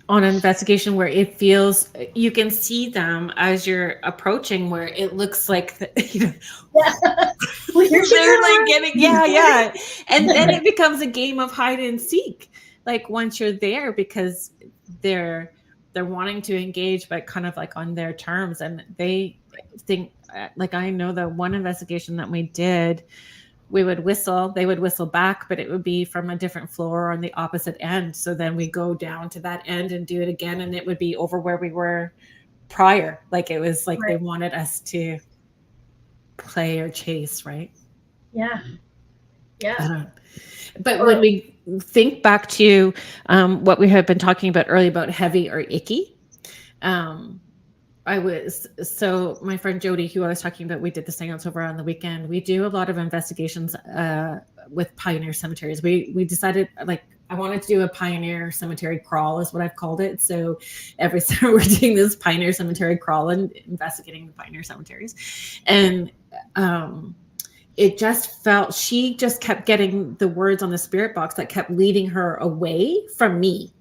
on an investigation where it feels you can see them as you're approaching, where it looks like
Yeah. Well, here she
they're like
comes.
getting yeah, and then it becomes a game of hide and seek. Like once you're there, because they're wanting to engage, but kind of like on their terms, and they think like I know the one investigation that we did. We would whistle, they would whistle back, but it would be from a different floor on the opposite end. So then we go down to that end and do it again, and it would be over where we were prior. Like it was like They wanted us to play or chase, right?
Yeah. Yeah.
But when we think back to what we had been talking about earlier about heavy or icky, so my friend Jody, who I was talking about, we did the seance over on the weekend. We do a lot of investigations with pioneer cemeteries. We decided, like, I wanted to do a pioneer cemetery crawl, is what I've called it. So every summer we're doing this pioneer cemetery crawl and investigating the pioneer cemeteries. And it just felt, she just kept getting the words on the spirit box that kept leading her away from me.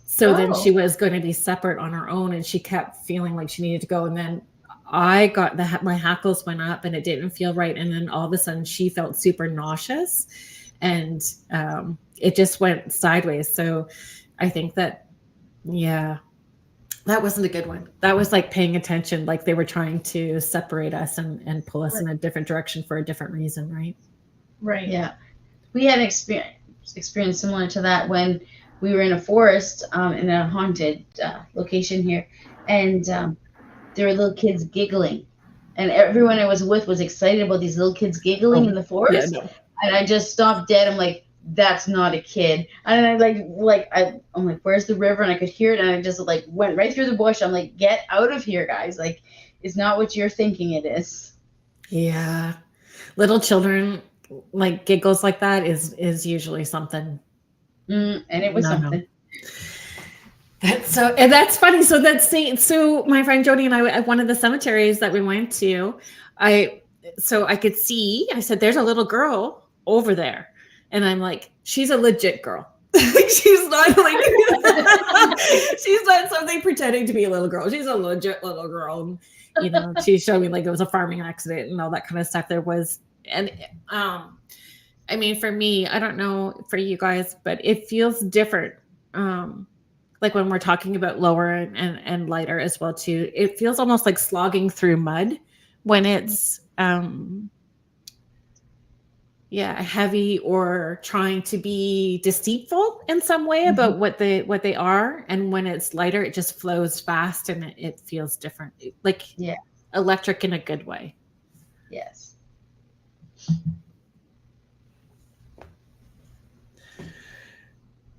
So then she was going to be separate on her own, and she kept feeling like she needed to go. And then I got my hackles went up, and it didn't feel right. And then all of a sudden she felt super nauseous, and it just went sideways. So I think that, yeah, that wasn't a good one. That was like paying attention, like they were trying to separate us and pull us in a different direction for a different reason, right?
Right.
Yeah. We had an experience similar to that when we were in a forest in a haunted location here, and there were little kids giggling, and everyone I was with was excited about these little kids giggling in the forest. Yeah, no. And I just stopped dead. I'm like, that's not a kid. And I'm like, where's the river? And I could hear it, and I just like went right through the bush. I'm like, get out of here, guys! Like, it's not what you're thinking it is.
Yeah, little children like giggles like that is usually something.
And it was something.
And that's funny. So my friend Jody and I, at one of the cemeteries that we went to, I could see, I said, there's a little girl over there. And I'm like, she's a legit girl. She's not like, she's not something pretending to be a little girl. She's a legit little girl. And, she showed me like it was a farming accident and all that kind of stuff there was. And, I mean, for me, I don't know for you guys, but it feels different. Like when we're talking about lower and lighter as well too, it feels almost like slogging through mud when it's heavy or trying to be deceitful in some way about what they are. And when it's lighter, it just flows fast and it feels different, like electric in a good way.
Yes.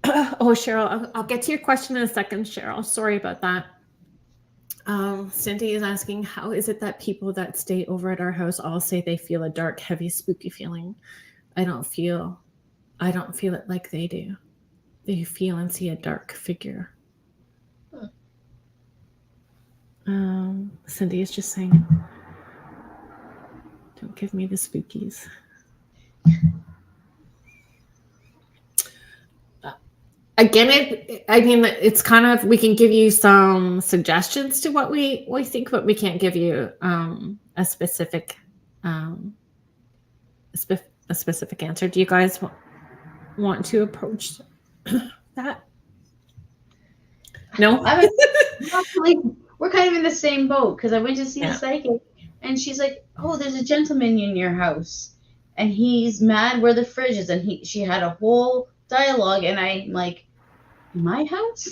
Oh, Cheryl, I'll get to your question in a second, Cheryl. Sorry about that. Cindy is asking, how is it that people that stay over at our house all say they feel a dark, heavy, spooky feeling? I don't feel it like they do. They feel and see a dark figure. Cindy is just saying, don't give me the spookies. Again, it's kind of, we can give you some suggestions to what we think, but we can't give you a specific answer. Do you guys want to approach that? No?
We're kind of in the same boat, because I went to see the psychic, and she's like, oh, there's a gentleman in your house, and he's mad where the fridge is, and she had a whole dialogue, and I'm like, my house?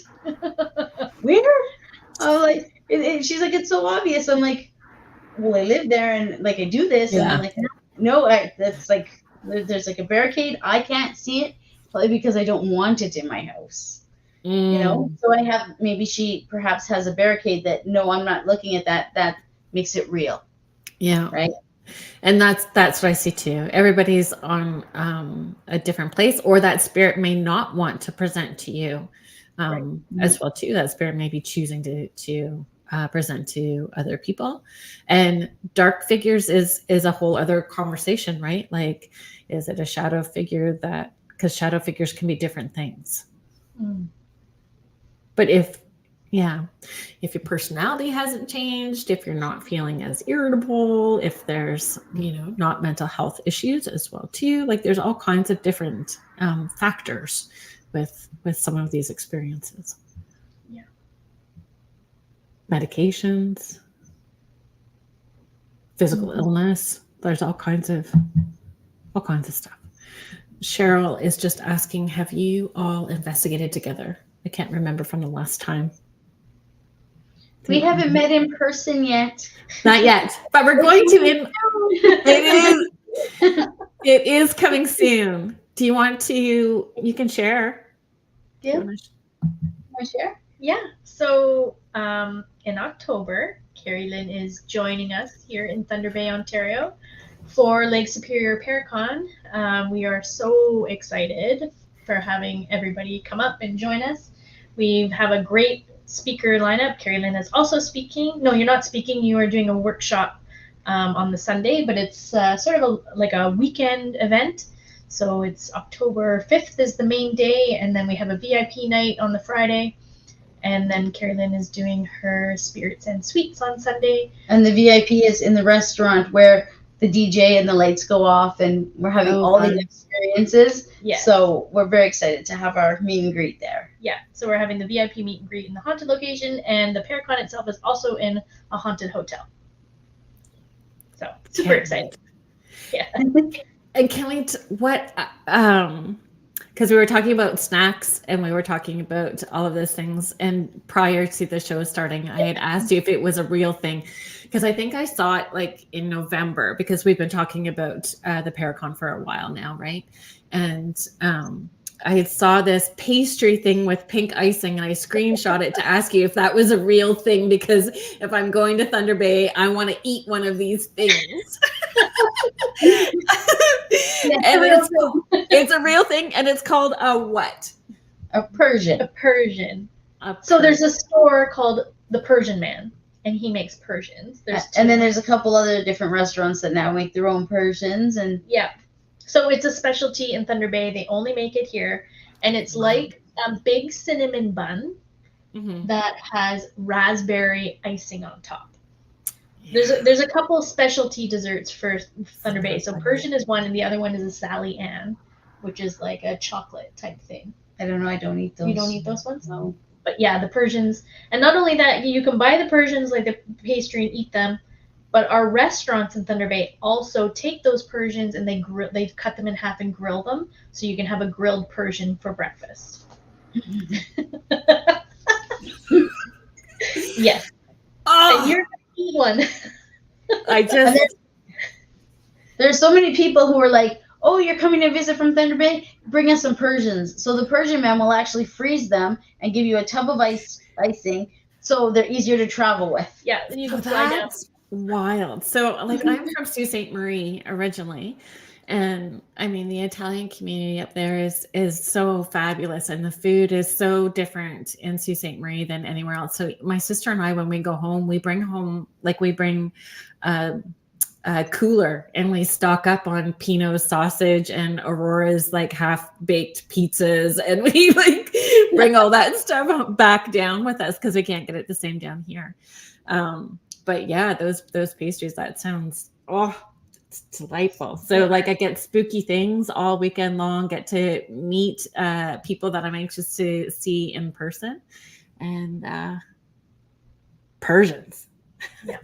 Where? I'm like, she's like, it's so obvious. I'm like, well, I live there, and like I do this, and I'm like, no, that's like, there's like a barricade. I can't see it, probably because I don't want it in my house. You know, so I have, maybe she perhaps has a barricade that, no, I'm not looking at that. That makes it real.
Yeah.
Right.
And that's what I see too. Everybody's on a different place, or that spirit may not want to present to you as well too. That spirit may be choosing to present to other people. And dark figures is a whole other conversation, right? Like, is it a shadow figure that because shadow figures can be different things.
Mm.
But if your personality hasn't changed, if you're not feeling as irritable, if there's, not mental health issues as well too, like there's all kinds of different factors with some of these experiences.
Yeah.
Medications, physical illness, there's all kinds of stuff. Cheryl is just asking, have you all investigated together? I can't remember from the last time.
We haven't met in person yet.
Not yet, but we're going to. It is coming soon. Do you want to? You can share.
Yeah. Want to share?
Yeah. So in October, Kerrilynn is joining us here in Thunder Bay, Ontario, for Lake Superior Paracon. We are so excited for having everybody come up and join us. We have a great speaker lineup. Kerrilynn is also speaking. No, you're not speaking. You are doing a workshop on the Sunday, but it's sort of like a weekend event. So it's October 5th is the main day, and then we have a VIP night on the Friday. And then Kerrilynn is doing her Spirits and Sweets on Sunday.
And the VIP is in the restaurant where the DJ and the lights go off, and we're having all these experiences.
Yeah.
So we're very excited to have our meet and greet there.
Yeah. So we're having the VIP meet and greet in the haunted location, and the Paracon itself is also in a haunted hotel. So super excited. Yeah.
And can we? Because we were talking about snacks and we were talking about all of those things. And prior to the show starting, I had asked you if it was a real thing. Because I think I saw it like in November, because we've been talking about the Paracon for a while now, right? And I saw this pastry thing with pink icing, and I screenshot it to ask you if that was a real thing, because if I'm going to Thunder Bay, I want to eat one of these things. And it's a real thing, and it's called a what?
A Persian.
A Persian. So there's a store called The Persian Man, and he makes Persians.
And then there's a couple other different restaurants that now make their own Persians. And
yeah. So it's a specialty in Thunder Bay. They only make it here. And it's like a big cinnamon bun that has raspberry icing on top. There's a couple of specialty desserts for Thunder Bay. So Persian is one, and the other one is a Sally Ann, which is like a chocolate type thing.
I don't know. I don't eat those.
You don't eat those ones?
No.
But yeah, the Persians. And not only that, you can buy the Persians, like the pastry, and eat them. But our restaurants in Thunder Bay also take those Persians and they cut them in half and grill them, so you can have a grilled Persian for breakfast. Yes.
Oh,
and you're gonna eat one.
There's so many people who are like, oh, you're coming to visit from Thunder Bay? Bring us some Persians. So the Persian man will actually freeze them and give you a tub of icing, so they're easier to travel with.
Yeah, and you can fly down.
Wild. So like I'm from Sault Ste. Marie originally, and I mean the Italian community up there is so fabulous, and the food is so different in Sault Ste. Marie than anywhere else. So my sister and I, when we go home, we bring a cooler, and we stock up on Pinot's sausage and Aurora's like half-baked pizzas, and we like bring all that stuff back down with us because we can't get it the same down here. But yeah, those pastries, that sounds it's delightful. So like I get spooky things all weekend long, get to meet people that I'm anxious to see in person, and Persians.
Yeah.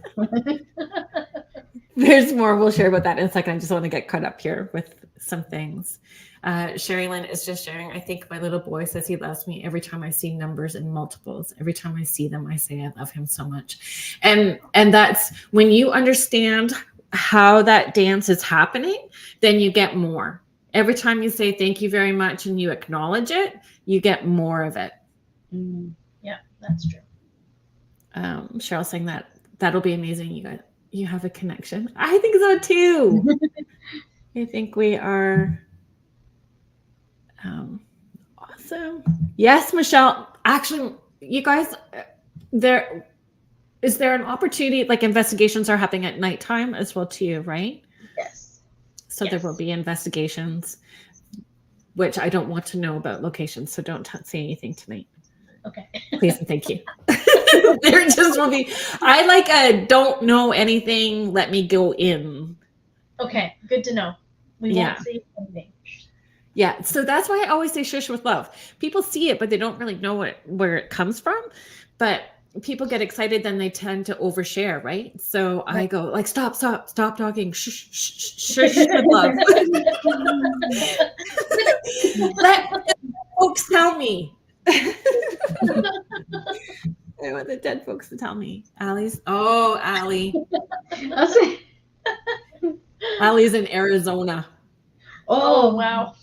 There's more we'll share about that in a second. I just want to get caught up here with some things. Sherry-Lynn is just sharing, I think my little boy says he loves me every time I see numbers in multiples. Every time I see them, I say I love him so much. And that's when you understand how that dance is happening, then you get more. Every time you say thank you very much and you acknowledge it, you get more of it.
Yeah, that's true.
Cheryl saying that'll be amazing. You have a connection. I think so too. I think we are awesome. Yes, Michelle. Actually, you guys, is there an opportunity, like investigations are happening at nighttime as well too, right?
Yes.
So
yes.
There will be investigations. which I don't want to know about locations, so don't say anything tonight.
Okay.
Please and thank you. There just will be. I like a don't know anything. Let me go in.
Okay, good to know. We won't say anything.
Yeah, so that's why I always say shush with love. People see it, but they don't really know where it comes from. But people get excited, then they tend to overshare, right? So I go like, stop talking, shush with love. Let the folks tell me. I want the dead folks to tell me. Allie's. Oh, Allie. Allie's in Arizona.
Oh, wow.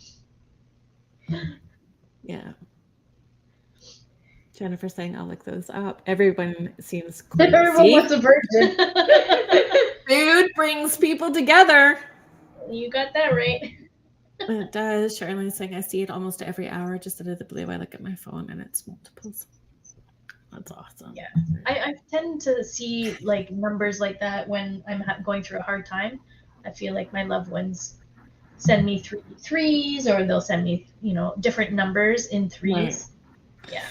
Yeah. Jennifer saying, I'll look those up. Everyone seems crazy.
Everyone wants a virgin.
Food brings people together.
You got that right.
It does. Charlene's saying, I see it almost every hour. Just out of the blue, I look at my phone and it's multiples. That's awesome.
Yeah. I tend to see like numbers like that when I'm going through a hard time. I feel like my loved ones send me 3 threes, or they'll send me, different numbers in threes. Right. Yeah.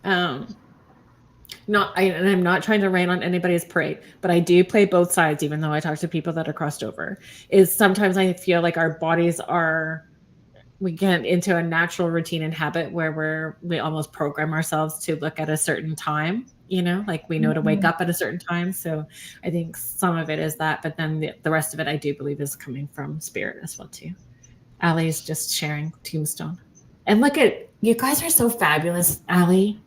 I'm not trying to rain on anybody's parade, but I do play both sides, even though I talk to people that are crossed over. Is sometimes I feel like our bodies we get into a natural routine and habit where we almost program ourselves to look at a certain time, like we know to wake up at a certain time. So I think some of it is that, but then the rest of it I do believe is coming from spirit as well too. Allie's just sharing Tombstone. And look at, you guys are so fabulous, Allie.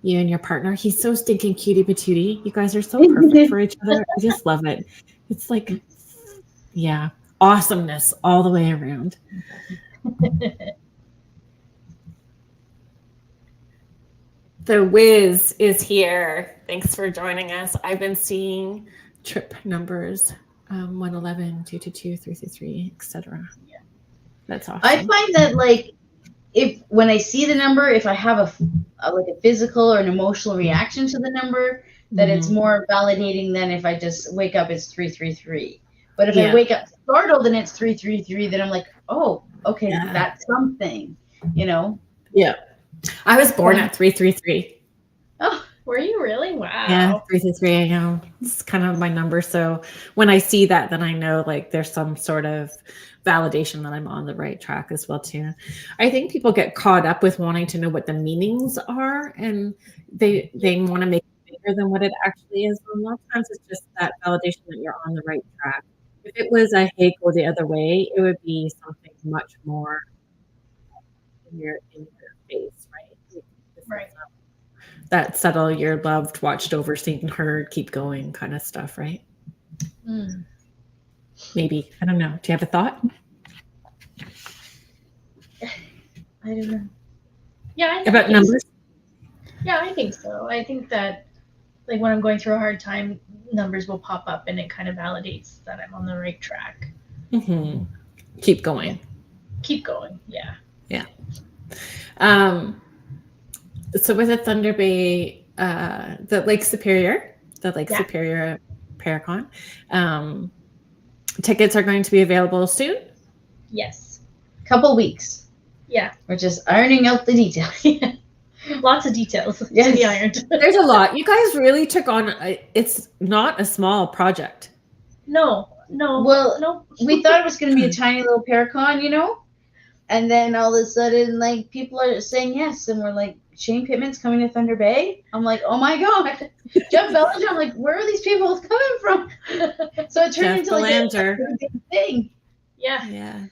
You and your partner. He's so stinking cutie patootie. You guys are so perfect for each other. I just love it. It's like, yeah, awesomeness all the way around. The Wiz is here. Thanks for joining us. I've been seeing trip numbers 111, 222, 333, etc. Yeah, that's awesome.
I find that when I see the number, if I have a physical or an emotional reaction to the number, that it's more validating than if I just wake up, it's 333. But if I wake up startled and it's 333, then I'm like, oh, okay, that's something,
Yeah. I was born at 333.
Oh, were you really? Wow.
Yeah, 333 a.m. It's kind of my number. So when I see that, then I know there's some sort of validation that I'm on the right track as well too. I think people get caught up with wanting to know what the meanings are, and they want to make it bigger than what it actually is. And a lot of times it's just that validation that you're on the right track. If it was a hey, go the other way, it would be something much more in your face, right?
Right.
That subtle, you're loved, watched over, seen, heard, keep going kind of stuff, right? Maybe. I don't know. Do you have a thought?
I don't know.
Yeah.
About numbers?
Yeah, I think so. I think that when I'm going through a hard time, numbers will pop up and it kind of validates that I'm on the right track.
Mm-hmm. Keep going.
Yeah. Keep going. Yeah.
Yeah. So with the Thunder Bay, the Lake Superior Paracon, tickets are going to be available soon?
Yes.
Couple weeks.
Yeah.
We're just ironing out the details.
Lots of details to be ironed.
There's a lot. You guys really took on, it's not a small project.
No.
Well,
no.
We thought it was going to be a tiny little Paracon, and then all of a sudden, people are saying yes, and we're like, Shane Pittman's coming to Thunder Bay. I'm like, oh my god, Jeff Bellinger. I'm like, where are these people coming from? So it turned into a big thing.
Yeah.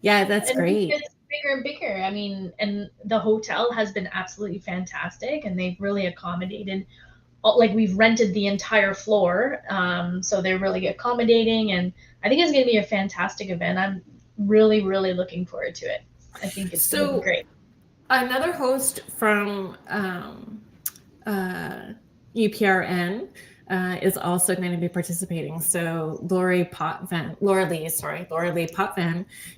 Yeah, that's great.
It's bigger and bigger. I mean, and the hotel has been absolutely fantastic, and they've really accommodated. We've rented the entire floor, so they're really accommodating, and I think it's going to be a fantastic event. I'm really, really looking forward to it. I think it's going to be great.
Another host from UPRN is also going to be participating. So Laura Lee Potvin,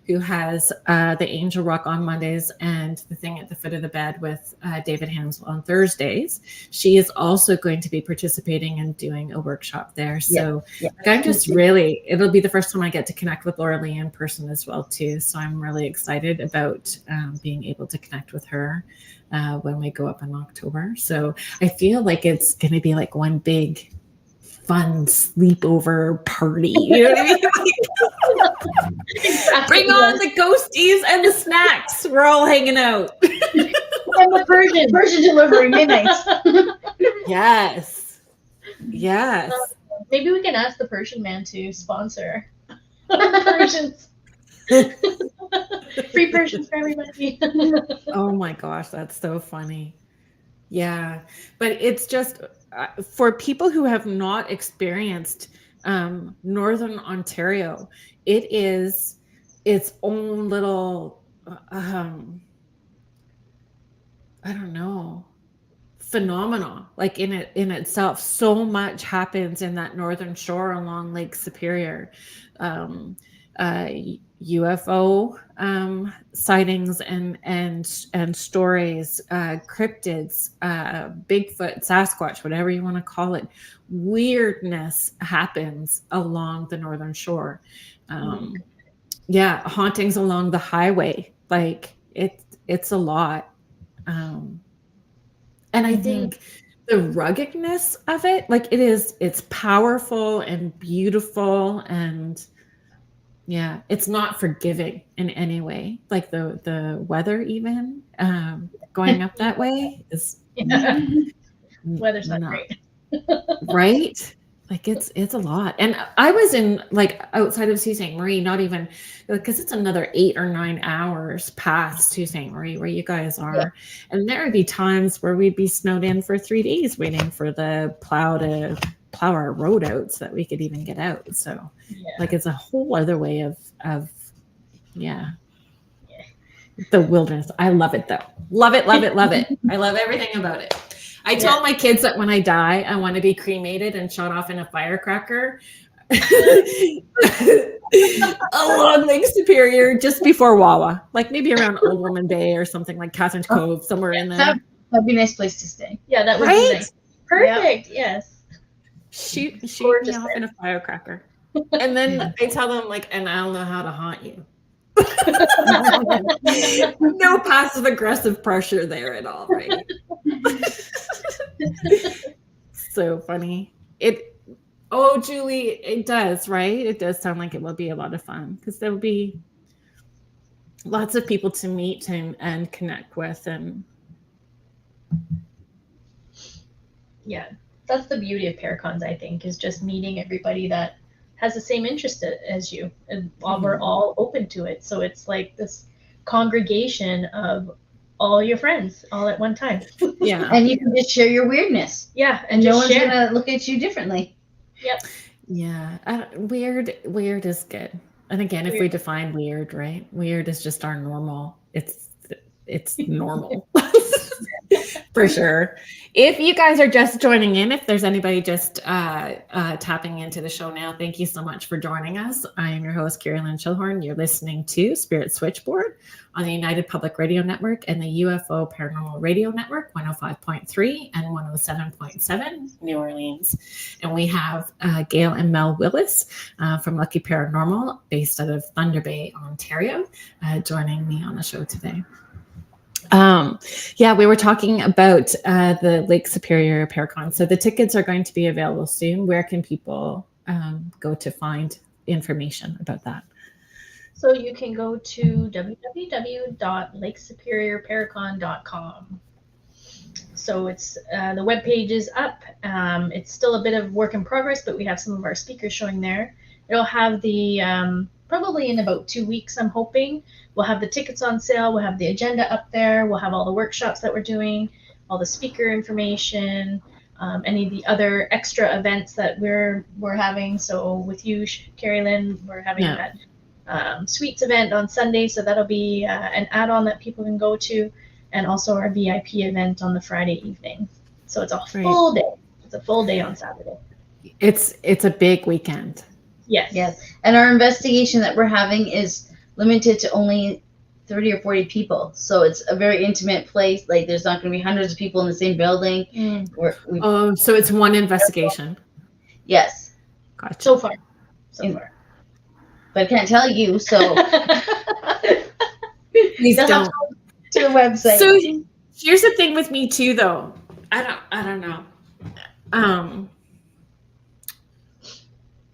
who has the Angel Rock on Mondays and the thing at the foot of the bed with David Hansel on Thursdays. She is also going to be participating and doing a workshop there. So I'm just really, it'll be the first time I get to connect with Laura Lee in person as well too. So I'm really excited about being able to connect with her when we go up in October. So I feel like it's going to be like one big fun sleepover party. You know what I mean? Exactly. Bring on the ghosties and the snacks. We're all hanging out.
And the Persian delivery midnight.
Yes.
Maybe we can ask the Persian man to sponsor Persians. Free Persians for everybody.
Oh my gosh, that's so funny. Yeah, but it's just for people who have not experienced Northern Ontario, it is its own little, I don't know, phenomenon. Like in itself, so much happens in that northern shore along Lake Superior. UFO sightings and stories, cryptids, Bigfoot, Sasquatch, whatever you want to call it. Weirdness happens along the northern shore. Hauntings along the highway. Like it's a lot. And I think the ruggedness of it, like it's powerful and beautiful, and yeah, it's not forgiving in any way. Like the weather, even going up that way is
weather's not great,
right? Like it's a lot. And I was in like outside of Sault Ste. Marie, not even because it's another 8 or 9 hours past Sault Ste. Marie where you guys are. Yeah. And there would be times where we'd be snowed in for 3 days waiting for the plow to plow our road out so that we could even get out. So like it's a whole other way of the wilderness. I love it though. Love it. I love everything about it. I told my kids that when I die, I want to be cremated and shot off in a firecracker along Lake Superior just before Wawa, like maybe around Old Woman Bay or something, like Catherine's Cove, somewhere in there.
That'd be a nice place to stay.
Yeah, that would be nice. Perfect. Yes.
Shoot me off in a firecracker. And then I tell them, like, and I'll know how to haunt you. No passive aggressive pressure there at all, right? So funny. Julie, it does, right? It does sound like it will be a lot of fun because there will be lots of people to meet and connect with. And
yeah, that's the beauty of Paracons, I think, is just meeting everybody that has the same interest as you, and we're all open to it. So it's like this congregation of all your friends all at one time.
Yeah.
And you can just share your weirdness.
Yeah.
And no one's going to look at you differently.
Yep.
Yeah. Weird is good. And again, if we define weird, right? Weird is just our normal. It's normal. For sure. If you guys are just joining in, if there's anybody just tapping into the show now, thank you so much for joining us. I am your host, Kerrilynn Shellhorn. You're listening to Spirit Switchboard on the United Public Radio Network and the UFO Paranormal Radio Network, 105.3 and 107.7 New Orleans. And we have Gail and Mel Willis from Lucky Paranormal, based out of Thunder Bay, Ontario, joining me on the show today. We were talking about the Lake Superior Paracon. So the tickets are going to be available soon. Where can people go to find information about that?
So you can go to www.lakesuperiorparacon.com. So it's the webpage is up. It's still a bit of work in progress, but we have some of our speakers showing there. It'll have the probably in about 2 weeks, I'm hoping. We'll have the tickets on sale. We'll have the agenda up there. We'll have all the workshops that we're doing, all the speaker information, any of the other extra events that we're having. So with you, Kerrilynn, we're having that Sweets event on Sunday. So that'll be an add-on that people can go to, and also our VIP event on the Friday evening. So it's a full day. It's a full day on Saturday.
It's a big weekend.
Yes.
Yes. And our investigation that we're having is limited to only 30 or 40 people. So it's a very intimate place. Like there's not going to be hundreds of people in the same building.
Oh, so it's one investigation.
Yes.
Gotcha.
So far. So far.
But I can't tell you, so
Please
They'll have
don't.
to the website.
So here's the thing with me too, though. I don't know.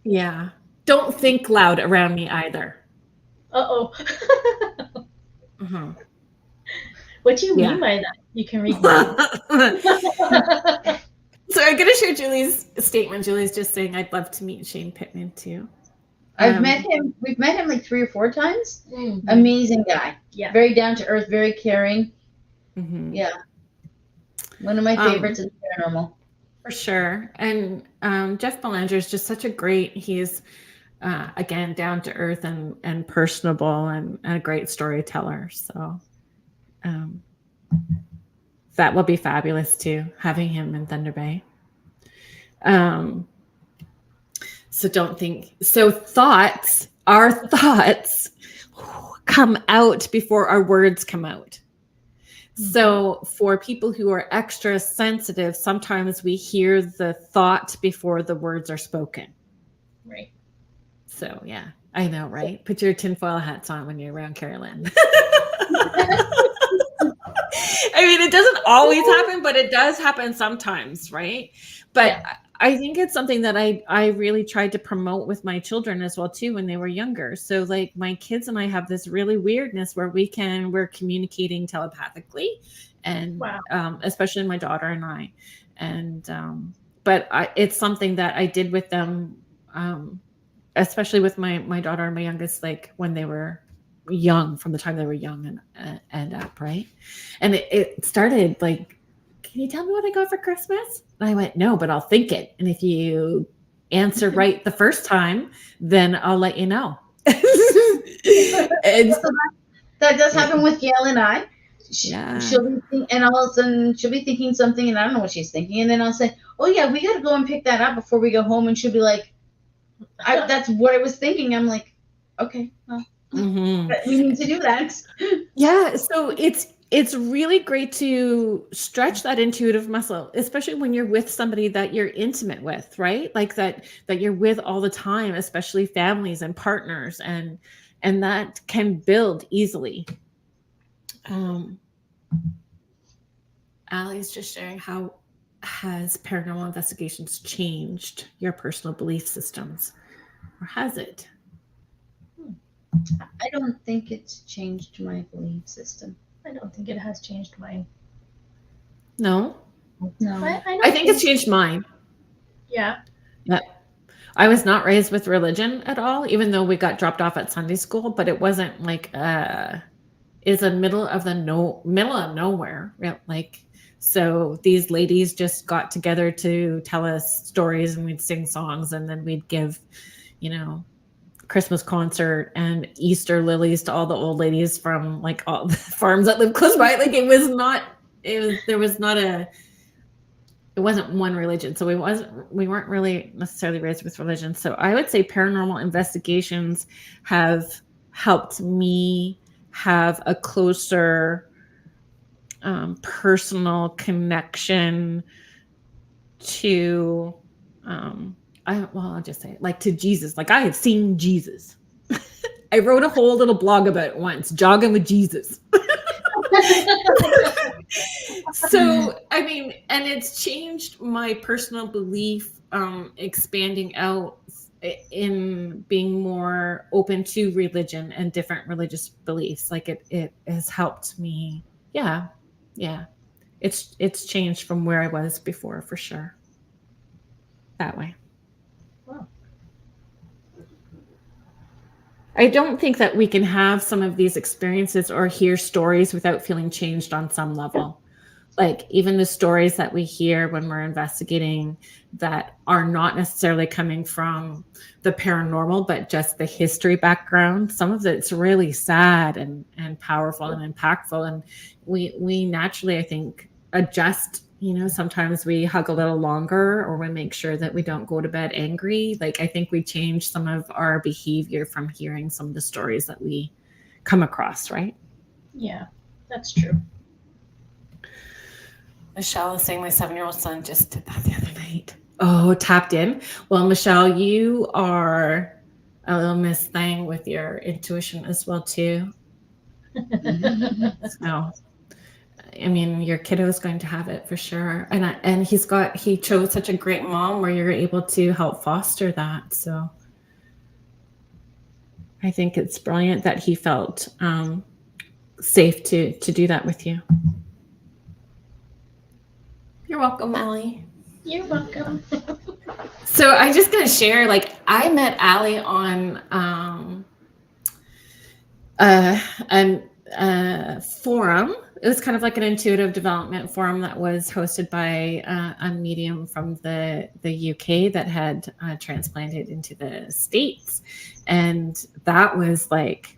Yeah. Don't think loud around me either.
Uh-oh.
Mm-hmm.
What do you
Yeah.
mean by that? You can read that.
So I'm gonna share Julie's statement. Julie's just saying, "I'd love to meet Shane Pittman too."
I've met him. We've met him like 3 or 4 times.
Mhm.
Amazing guy.
Yeah.
Very down to earth. Very caring.
Mm-hmm.
Yeah. One of my favorites is Paranormal.
For sure. And Jeff Belanger is just such a great. He's again down to earth and personable and a great storyteller. So that will be fabulous too, having him in Thunder Bay. So don't think so. Our thoughts come out before our words come out. So for people who are extra sensitive, sometimes we hear the thought before the words are spoken.
Right.
So yeah, I know, right? Put your tinfoil hats on when you're around Kerrilynn. I mean, it doesn't always happen, but it does happen sometimes, right? But yeah. I think it's something that I really tried to promote with my children as well too when they were younger. So like my kids and I have this really weirdness where we're communicating telepathically, and
wow.
Especially my daughter and I, and but it's something that I did with them, especially with my daughter and my youngest, like when they were young, from the time they were young and up, right? And it started like, can you tell me what I got for Christmas? And I went, no, but I'll think it. And if you answer right the first time, then I'll let you know.
And so that does happen with Gail and I. She'll be and all of a sudden she'll be thinking something and I don't know what she's thinking. And then I'll say, oh yeah, we got to go and pick that up before we go home. And she'll be like, that's what I was thinking. I'm like, okay, well, we need to do that.
Yeah. So it's really great to stretch that intuitive muscle, especially when you're with somebody that you're intimate with, right? Like that you're with all the time, especially families and partners, and that can build easily. Allie's just sharing, how has paranormal investigations changed your personal belief systems, or has it?
I don't think it's changed my belief system.
I don't think it has changed mine.
No?
I
think it's changed mine.
Yeah.
Yeah. I was not raised with religion at all, even though we got dropped off at Sunday school, but it wasn't like it's a middle of nowhere. Like, so these ladies just got together to tell us stories, and we'd sing songs, and then we'd give, Christmas concert and Easter lilies to all the old ladies from like all the farms that live close by. Like it wasn't one religion. So we weren't really necessarily raised with religion. So I would say paranormal investigations have helped me have a closer personal connection to I'll just say it, like to Jesus. Like I had seen Jesus. I wrote a whole little blog about it once, jogging with Jesus. So, I mean, and it's changed my personal belief, expanding out in being more open to religion and different religious beliefs. Like it has helped me. Yeah. It's changed from where I was before, for sure. That way.
Wow.
I don't think that we can have some of these experiences or hear stories without feeling changed on some level. Like even the stories that we hear when we're investigating that are not necessarily coming from the paranormal, but just the history background. Some of it's really sad and powerful and impactful. And we naturally, I think, adjust sometimes we hug a little longer, or we make sure that we don't go to bed angry. Like, I think we change some of our behavior from hearing some of the stories that we come across, right?
Yeah, that's true.
Michelle is saying my 7-year-old son just did that the other night. Oh, tapped in. Well, Michelle, you are a little Miss Thing with your intuition as well too. So, I mean, your kiddo is going to have it for sure, and he chose such a great mom where you're able to help foster that. So, I think it's brilliant that he felt safe to do that with you. You're welcome, Allie.
You're welcome.
So I'm just going to share, like, I met Allie on a forum. It was kind of like an intuitive development forum that was hosted by a medium from the UK that had transplanted into the States. And that was like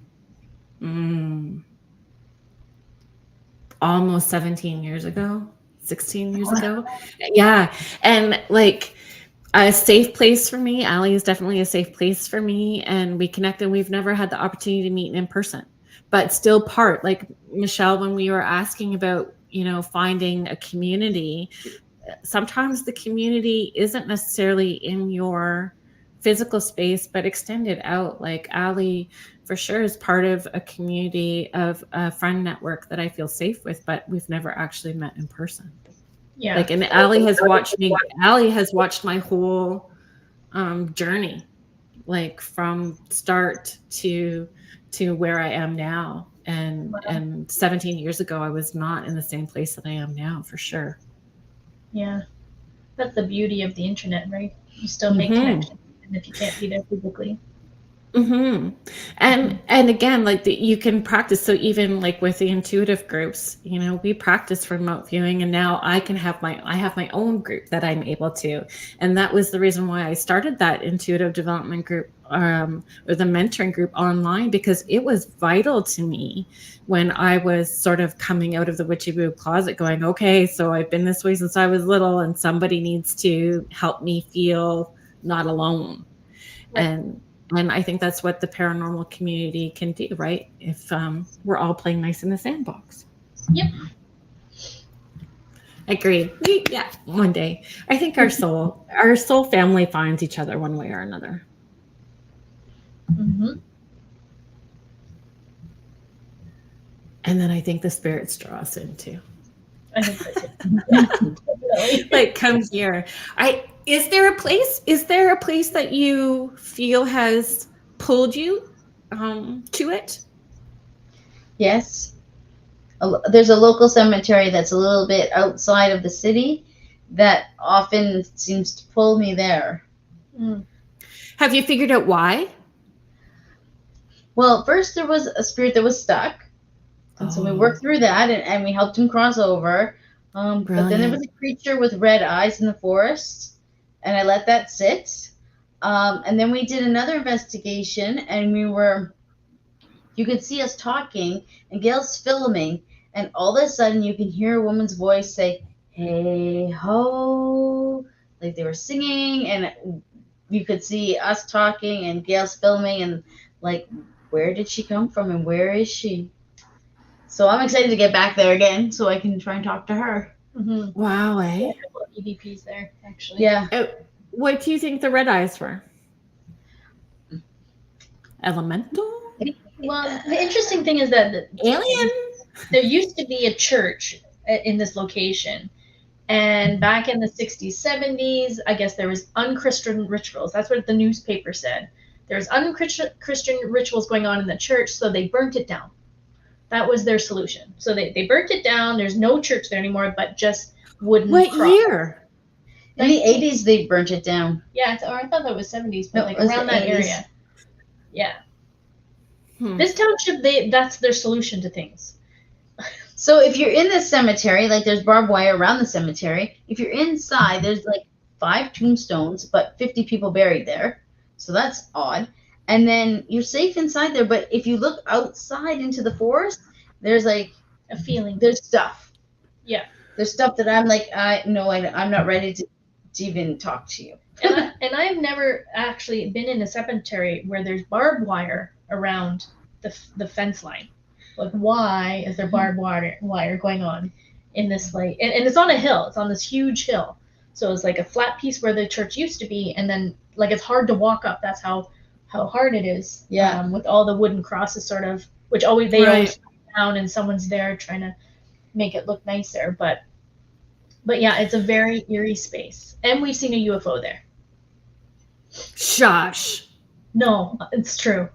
almost 17 years ago, 16 years ago. Yeah. And like, a safe place for me. Allie is definitely a safe place for me. And we connected. We've never had the opportunity to meet in person, but still part, like Michelle, when we were asking about, finding a community, sometimes the community isn't necessarily in your physical space, but extended out. Like Allie for sure is part of a community of a friend network that I feel safe with, but we've never actually met in person.
Yeah.
Like, and Allie has watched me. Allie has watched my whole journey, like from start to where I am now. And 17 years ago, I was not in the same place that I am now, for sure.
Yeah, that's the beauty of the internet, right? You still make connections, even if you can't be there physically.
And again, like you can practice. So even like with the intuitive groups, we practice remote viewing, and now I have my own group that I'm able to. And that was the reason why I started that intuitive development group or the mentoring group online, because it was vital to me when I was sort of coming out of the witchy boo closet going, okay, so I've been this way since I was little, and somebody needs to help me feel not alone. Right. And I think that's what the paranormal community can do, right? If we're all playing nice in the sandbox.
Yep.
Agreed. Yeah, one day. I think our soul family finds each other one way or another.
Mm-hmm. And
then I think the spirits draw us in too.
I think so too.
Like, come here. Is there a place that you feel has pulled you to it?
Yes. There's a local cemetery that's a little bit outside of the city that often seems to pull me there.
Have you figured out why?
Well, first there was a spirit that was stuck. And so we worked through that and we helped him cross over. But then there was a creature with red eyes in the forest, and I let that sit. And then we did another investigation, and you could see us talking, and Gail's filming, and all of a sudden you can hear a woman's voice say, hey ho, like they were singing, and you could see us talking and Gail's filming, and like, where did she come from and where is she? So I'm excited to get back there again so I can try and talk to her.
Mm-hmm.
Wow, eh?
Yeah, a couple of EVPs there, actually.
Yeah.
What do you think the red eyes were? Elemental?
Well, the interesting thing is that
alien.
There used to be a church in this location. And back in the 60s, 70s, I guess there was unchristian rituals. That's what the newspaper said. There was unchristian rituals going on in the church, so they burnt it down. That was their solution. So they burnt it down. There's no church there anymore, but just wooden cross.
What year?
In the 80s, they burnt it down.
Yeah, or I thought that was 70s, but like around that 80s. Area. Yeah. This township, that's their solution to things.
So if you're in the cemetery, like there's barbed wire around the cemetery. If you're inside, there's like 5 tombstones, but 50 people buried there. So that's odd. And then you're safe inside there. But if you look outside into the forest, there's like
a feeling.
There's stuff.
Yeah.
there's stuff that I'm like, I'm not ready to even talk to you.
And I've never actually been in a cemetery where there's barbed wire around the fence line. Like, why is there barbed wire going on in this, like, and it's on a hill. It's on this huge hill. So it's like a flat piece where the church used to be, and then like it's hard to walk up. That's how hard it is.
Yeah.
With all the wooden crosses, sort of, which always fall down, and someone's there trying to make it look nicer. But yeah, it's a very eerie space, and we've seen a UFO there.
Shush.
No, it's true.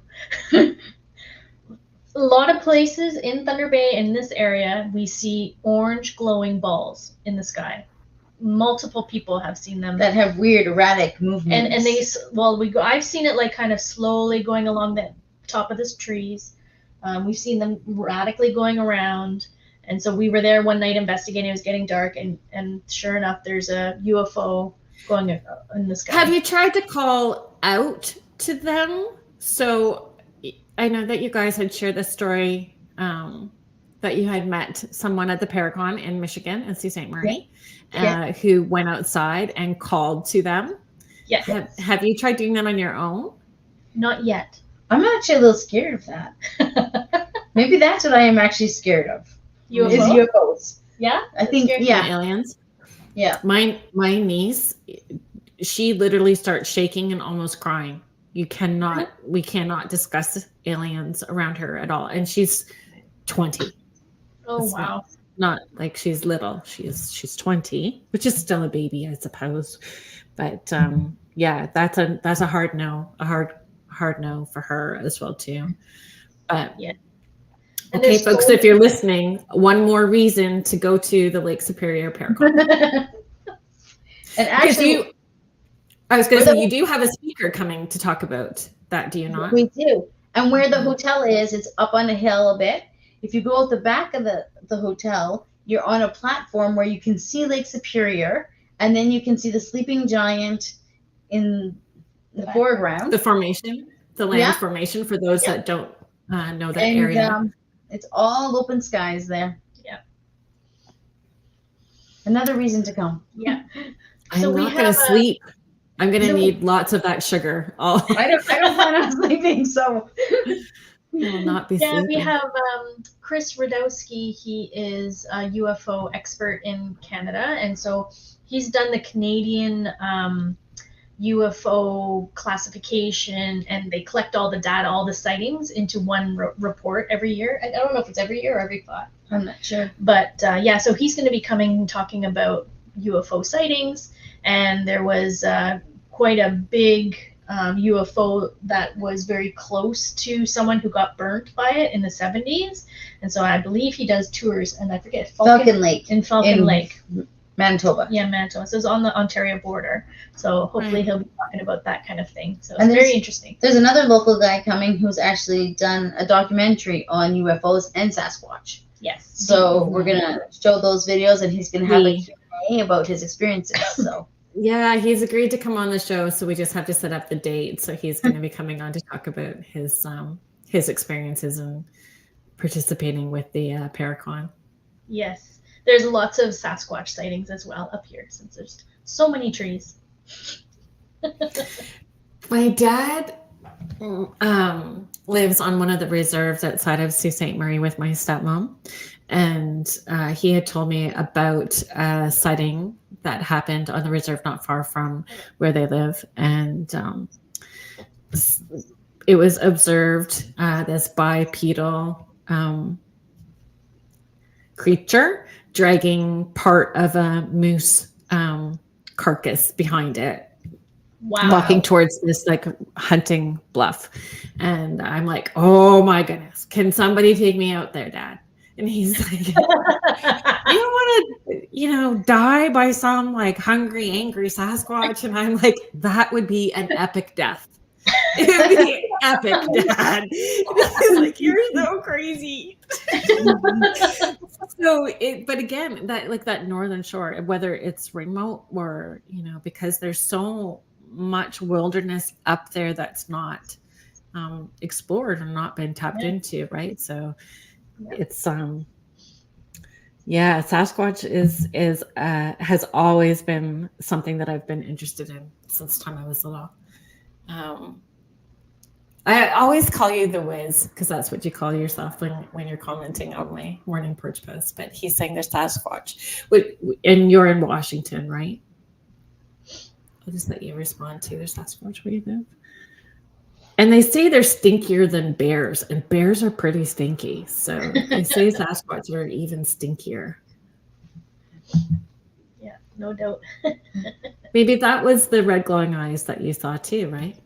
A lot of places in Thunder Bay, in this area, we see orange glowing balls in the sky. Multiple people have seen them
that have weird, erratic movements.
And I've seen it like kind of slowly going along the top of the trees. We've seen them erratically going around. And so we were there one night investigating. It was getting dark, and sure enough, there's a UFO going in the sky.
Have you tried to call out to them? So I know that you guys had shared this story that you had met someone at the Paracon in Michigan, in Sault Ste. Marie, who went outside and called to them.
Yes.
Have you tried doing that on your own?
Not yet.
I'm actually a little scared of that. Maybe that's what I am actually scared of.
UFO?
Is UFOs.
Yeah?
I think, yeah.
Aliens?
Yeah.
My niece, she literally starts shaking and almost crying. We cannot discuss aliens around her at all. And she's 20.
Oh, wow.
Not like she's little. She's 20, which is still a baby, I suppose. But yeah, that's a hard no, a hard no for her as well too. But
yeah.
Okay, folks, if you're listening, one more reason to go to the Lake Superior Paracon.
And actually,
I was going to say, you do have a speaker coming to talk about that, do you not?
We do. And where the hotel is, it's up on a hill a bit. If you go at the back of the hotel, you're on a platform where you can see Lake Superior, and then you can see the sleeping giant in the foreground.
The formation, the land formation, for those that don't know that area.
It's all open skies there.
Yeah.
Another reason to come.
Yeah.
I'm not going to sleep. I'm going to need lots of that sugar.
I don't plan on sleeping, so
you will not be sleeping.
Yeah, we have Chris Radowski. He is a UFO expert in Canada, and so he's done the Canadian UFO classification, and they collect all the data, all the sightings into one report every year. I don't know if it's every year or every 5.
I'm not sure.
But yeah, so he's going to be coming and talking about UFO sightings, and there was quite a big UFO that was very close to someone who got burnt by it in the 70s. And so I believe he does tours, and I forget.
Falcon Lake.
In Falcon Lake.
Manitoba.
Yeah, Manitoba. So it's on the Ontario border. So hopefully he'll be talking about that kind of thing. So it's very interesting.
There's another local guy coming who's actually done a documentary on UFOs and Sasquatch.
Yes.
So we're going to show those videos, and he's going to have a Q&A about his experiences. So
yeah, he's agreed to come on the show, so we just have to set up the date. So he's going to be coming on to talk about his experiences and participating with the Paracon.
Yes. There's lots of Sasquatch sightings as well up here, since there's so many trees.
My dad lives on one of the reserves outside of Sault Ste. Marie with my stepmom. And he had told me about a sighting that happened on the reserve not far from where they live. And it was observed this bipedal creature dragging part of a moose carcass behind it.
Wow.
Walking towards this like hunting bluff. And I'm like, oh my goodness, can somebody take me out there, Dad? And he's like, you don't want to, die by some like hungry, angry Sasquatch. And I'm like, that would be an epic death. It would be epic, Dad. He's like, you're so crazy. But again, that northern shore, whether it's remote or, because there's so much wilderness up there that's not explored or not been tapped into, right? So it's Yeah, Sasquatch is has always been something that I've been interested in since the time I was little. I always call you the Wiz because that's what you call yourself when you're commenting on my morning perch post. But he's saying there's Sasquatch, and you're in Washington, right? I'll just let you respond to there's Sasquatch where you live. And they say they're stinkier than bears, and bears are pretty stinky. So they say Sasquatch are even stinkier.
Yeah, no doubt.
Maybe that was the red glowing eyes that you saw too, right?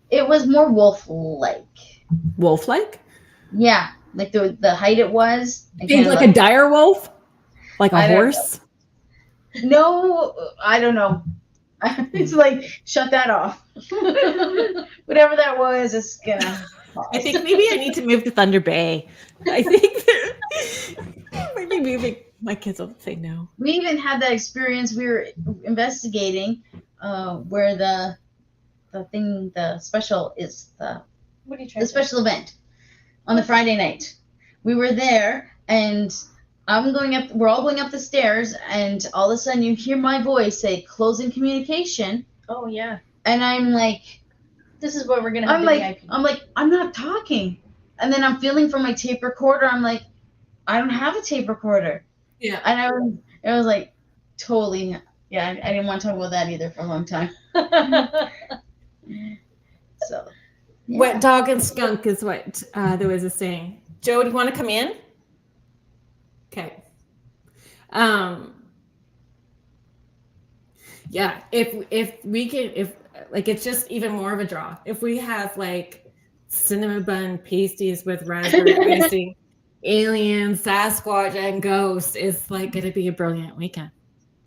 It was more wolf-like.
Wolf-like?
Yeah, like the height it was.
Seems like a dire wolf? Like a horse?
No, I don't know. It's like, shut that off. Whatever that was, it's gonna.
I think maybe I need to move to Thunder Bay. I think I might be moving. My kids will say no.
We even had that experience. We were investigating where the special is
What are you trying
the special event on the Friday night. We were there, and we're all going up the stairs, and all of a sudden you hear my voice say closing communication.
Oh yeah.
And I'm like,
this is what we're gonna have.
I'm like, I'm not talking. And then I'm feeling for my tape recorder. I'm like, I don't have a tape recorder.
Yeah.
And I was like, totally. Yeah, I didn't want to talk about that either for a long time. So. Yeah.
Wet dog and skunk is what the Wiz is saying. Joe, do you want to come in? Okay. Yeah, if we can, like, it's just even more of a draw. If we have like cinnamon bun pasties with raspberry icing, aliens, Sasquatch, and ghosts, it's like going to be a brilliant weekend.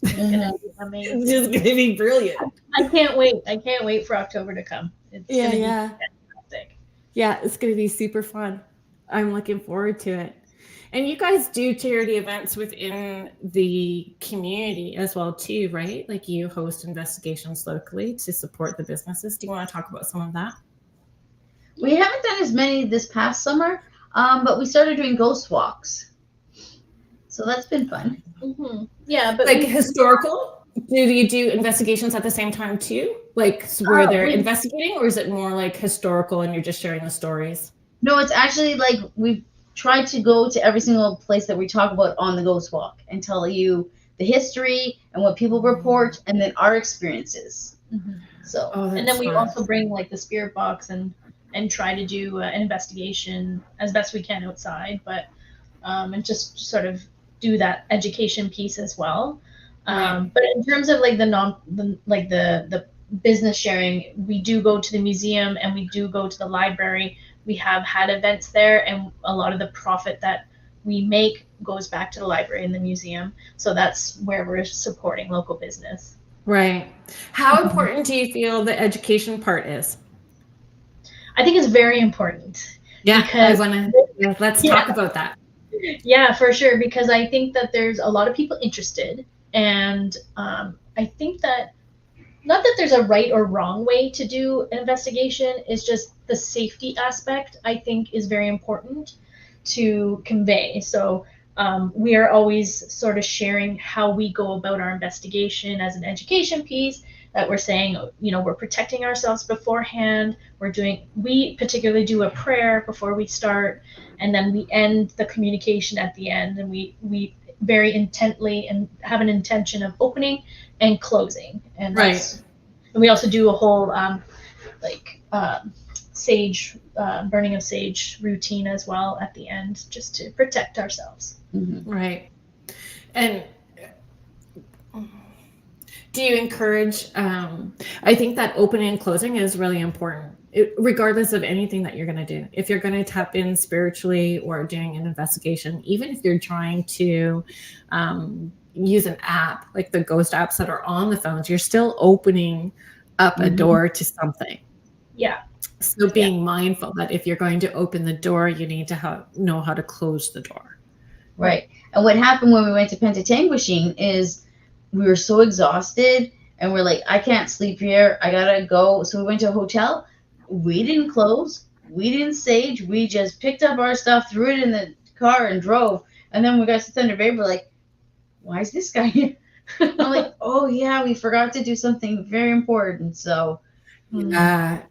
It's gonna be amazing.
It's just going to be brilliant.
I can't wait. I can't wait for October to come. It's gonna be fantastic.
Yeah, it's going to be super fun. I'm looking forward to it. And you guys do charity events within the community as well too, right? Like you host investigations locally to support the businesses. Do you want to talk about some of that?
We haven't done as many this past summer, but we started doing ghost walks. So that's been fun.
Mm-hmm. Yeah, but
like historical? Do you do investigations at the same time too? Like where they're investigating, or is it more like historical and you're just sharing the stories?
No, it's actually like we've tried to go to every single place that we talk about on the ghost walk and tell you the history and what people report and then our experiences.
Mm-hmm.
So
and then we also bring like the spirit box and try to do an investigation as best we can outside, but and just sort of do that education piece as well. But in terms of like the business sharing, we do go to the museum and we do go to the library. We have had events there, and a lot of the profit that we make goes back to the library and the museum. So that's where we're supporting local business.
Right. How important do you feel the education part is?
I think it's very important.
Yeah, let's talk about that.
Yeah, for sure, because I think that there's a lot of people interested, and I think that not that there's a right or wrong way to do an investigation, it's just the safety aspect I think is very important to convey. So we are always sort of sharing how we go about our investigation as an education piece, that we're saying, we're protecting ourselves beforehand. We particularly do a prayer before we start, and then we end the communication at the end, and we very intently and have an intention of opening and closing. And and we also do a whole sage burning of sage routine as well at the end, just to protect ourselves.
Mm-hmm.
Right. And do you encourage, I think that opening and closing is really important, regardless of anything that you're going to do. If you're going to tap in spiritually or doing an investigation, even if you're trying to use an app, like the ghost apps that are on the phones, you're still opening up a door to something.
Yeah.
So being mindful that if you're going to open the door, you need to know how to close the door.
Right. And what happened when we went to Pentatanguishing is we were so exhausted and we're like, I can't sleep here. I gotta go. So we went to a hotel. We didn't close. We didn't sage. We just picked up our stuff, threw it in the car, and drove. And then we got to Thunder Bay. We're like, why is this guy here? I'm like, oh yeah, we forgot to do something very important. So
Yeah,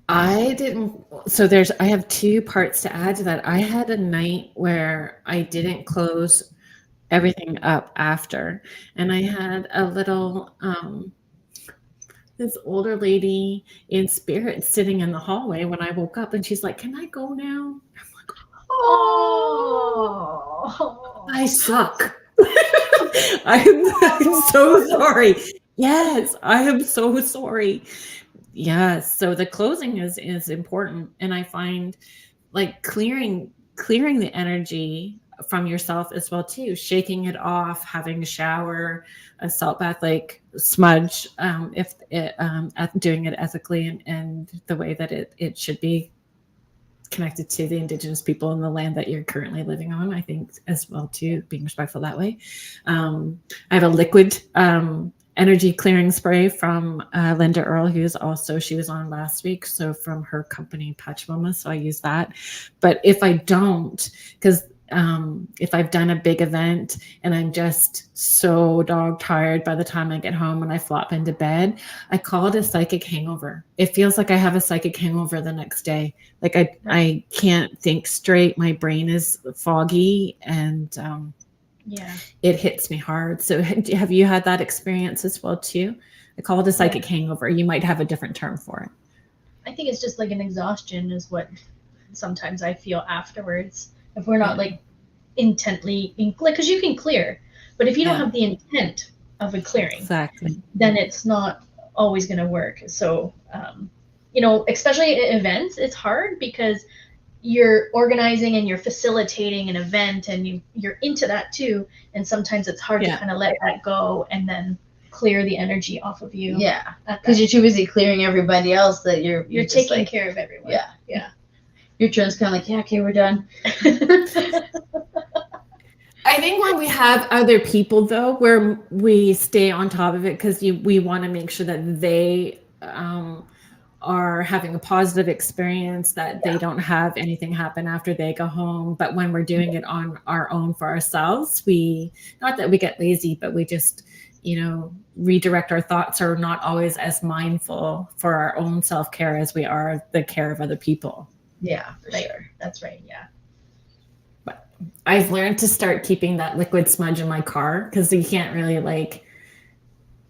I didn't. So I have two parts to add to that. I had a night where I didn't close everything up after, and I had a little this older lady in spirit sitting in the hallway when I woke up, and she's like, "Can I go now?" I'm like,
Oh,
I suck. I'm so sorry. Yes, I am so sorry. Yes, so the closing is important, and I find like clearing the energy from yourself as well too, shaking it off, having a shower, a salt bath, like smudge, if it, doing it ethically and the way that it should be connected to the indigenous people in the land that you're currently living on, I think as well too, being respectful that way. I have a liquid energy clearing spray from Linda Earl, she was on last week, so from her company Pachmama, so I use that. But if I don't, because if I've done a big event and I'm just so dog tired by the time I get home and I flop into bed, I call it a psychic hangover. It feels like I have a psychic hangover the next day. Like I can't think straight. My brain is foggy, and it hits me hard. So have you had that experience as well too? I call it a psychic hangover. You might have a different term for it.
I think it's just like an exhaustion is what sometimes I feel afterwards. If we're not like intently, because you can clear, but if you don't have the intent of a clearing, then it's not always going to work. So, especially at events, it's hard because you're organizing and you're facilitating an event, and you're into that too. And sometimes it's hard to kind of let that go and then clear the energy off of you.
Yeah, because you're too busy clearing everybody else that you're
taking care of everyone.
Yeah. Your turn's kind of like, okay, we're done.
I think when we have other people, though, where we stay on top of it, because we want to make sure that they are having a positive experience, that they don't have anything happen after they go home. But when we're doing it on our own for ourselves, not that we get lazy, but we just, redirect our thoughts, are not always as mindful for our own self-care as we are the care of other people.
Yeah, for sure.
That's right. Yeah.
But I've learned to start keeping that liquid smudge in my car, because you can't really like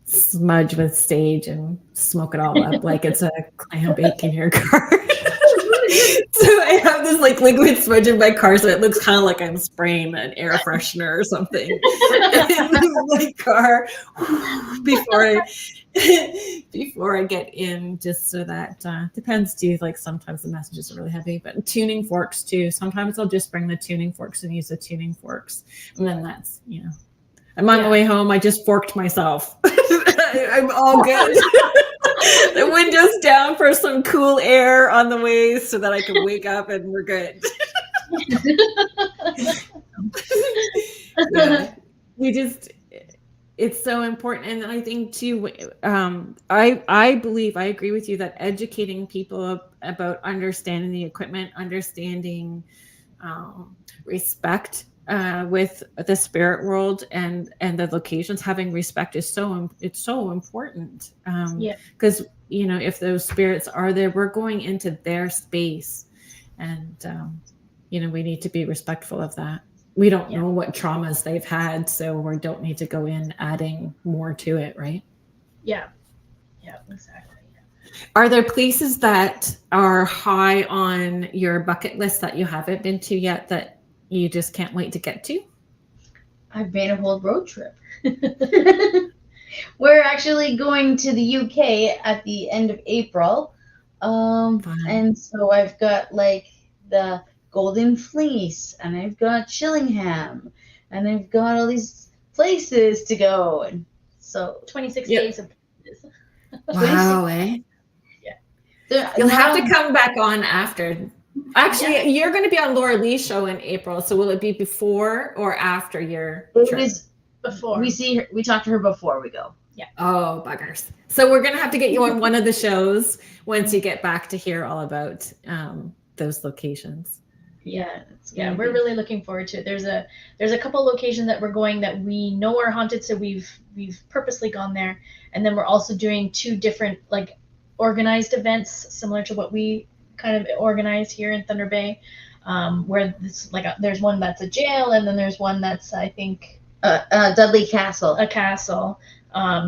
smudge with sage and smoke it all up like it's a clam bake in your car. So I have this like liquid smudge in my car, so it looks kind of like I'm spraying an air freshener or something in my car before I get in, just so that depends too. Like sometimes the messages are really heavy, but tuning forks too. Sometimes I'll just bring the tuning forks and use the tuning forks, and then that's I'm on my way home. I just forked myself. I'm all good. The window's down for some cool air on the way so that I can wake up and we're good. It's so important. And I think too, I believe, I agree with you that educating people about understanding the equipment, understanding respect with the spirit world and the locations, having respect is so important. Because if those spirits are there, we're going into their space, and we need to be respectful of that. We don't know what traumas they've had, so we don't need to go in adding more to it, right?
Yeah exactly.
Are there places that are high on your bucket list that you haven't been to yet that you just can't wait to get to?
I've made a whole road trip. We're actually going to the UK at the end of April. And so I've got like the Golden Fleece, and I've got Chillingham, and I've got all these places to go. And so
26 days of places.
Wow, eh?
Yeah.
You'll have to come back on after. Actually, you're going to be on Laura Lee's show in April. So will it be before or after your trip?
It was before. We talk to her before we go.
Yeah.
Oh, buggers. So we're going to have to get you on one of the shows once you get back to hear all about those locations.
Yeah, we're really looking forward to it. There's a couple locations that we're going that we know are haunted, so we've purposely gone there, and then we're also doing 2 different like organized events similar to what we kind of organize here in Thunder Bay, where this there's one that's a jail, and then there's one that's I think
Dudley Castle.
A castle.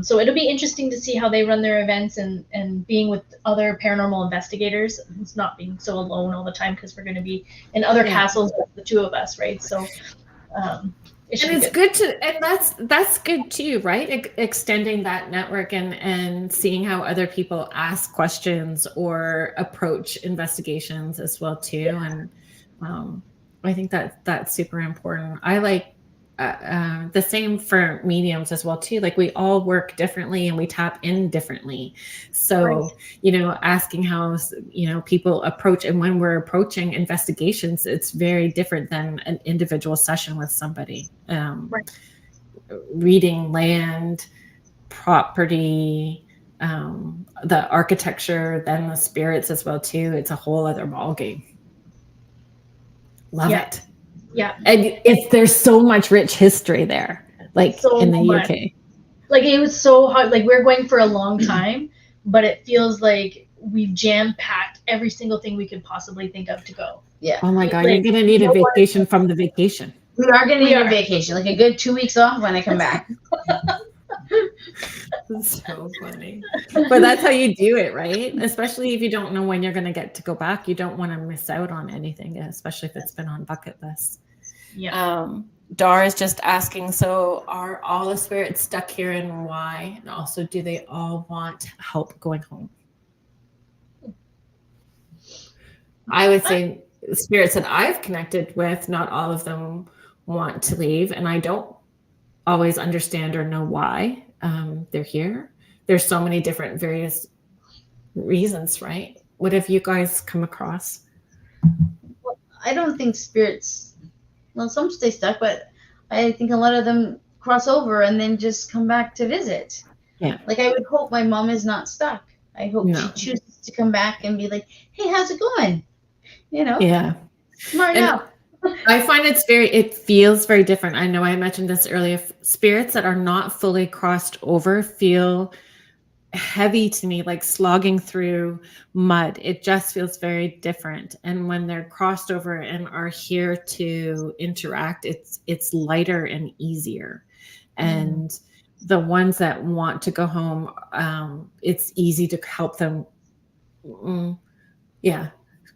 So it'll be interesting to see how they run their events and being with other paranormal investigators. It's not being so alone all the time because we're going to be in other castles with the 2 of us, right? So
it's good to, and that's good too, right? Extending that network and seeing how other people ask questions or approach investigations as well too. Yeah. And I think that's super important. I like the same for mediums as well too. Like we all work differently and we tap in differently. So, asking how, people approach, and when we're approaching investigations, it's very different than an individual session with somebody. Reading land, property, the architecture, then the spirits as well too. It's a whole other ballgame. Love it.
Yeah.
And there's so much rich history there, like so in the UK.
Like it was so hard. Like we're going for a long time, but it feels like we've jam-packed every single thing we could possibly think of to go.
Yeah.
Oh my God, you're going to need a vacation from the vacation.
We are going to need a vacation, like a good 2 weeks off when I come back.
So funny. But that's how you do it, right? Especially if you don't know when you're going to get to go back. You don't want to miss out on anything, especially if it's been on bucket list.
Yeah.
Dar is just asking, so are all the spirits stuck here and why? And also, do they all want help going home? I would say spirits that I've connected with, not all of them want to leave. And I don't always understand or know why they're here. There's so many different various reasons, right? What have you guys come across?
Well, I don't think spirits, well, some stay stuck, but I think a lot of them cross over and then just come back to visit.
Yeah.
Like I would hope my mom is not stuck. I hope she chooses to come back and be like, hey, how's it going?
Yeah.
Smart enough.
I find it feels very different. I know I mentioned this earlier. Spirits that are not fully crossed over feel heavy to me, like slogging through mud. It just feels very different. And when they're crossed over and are here to interact, it's lighter and easier. And the ones that want to go home, it's easy to help them.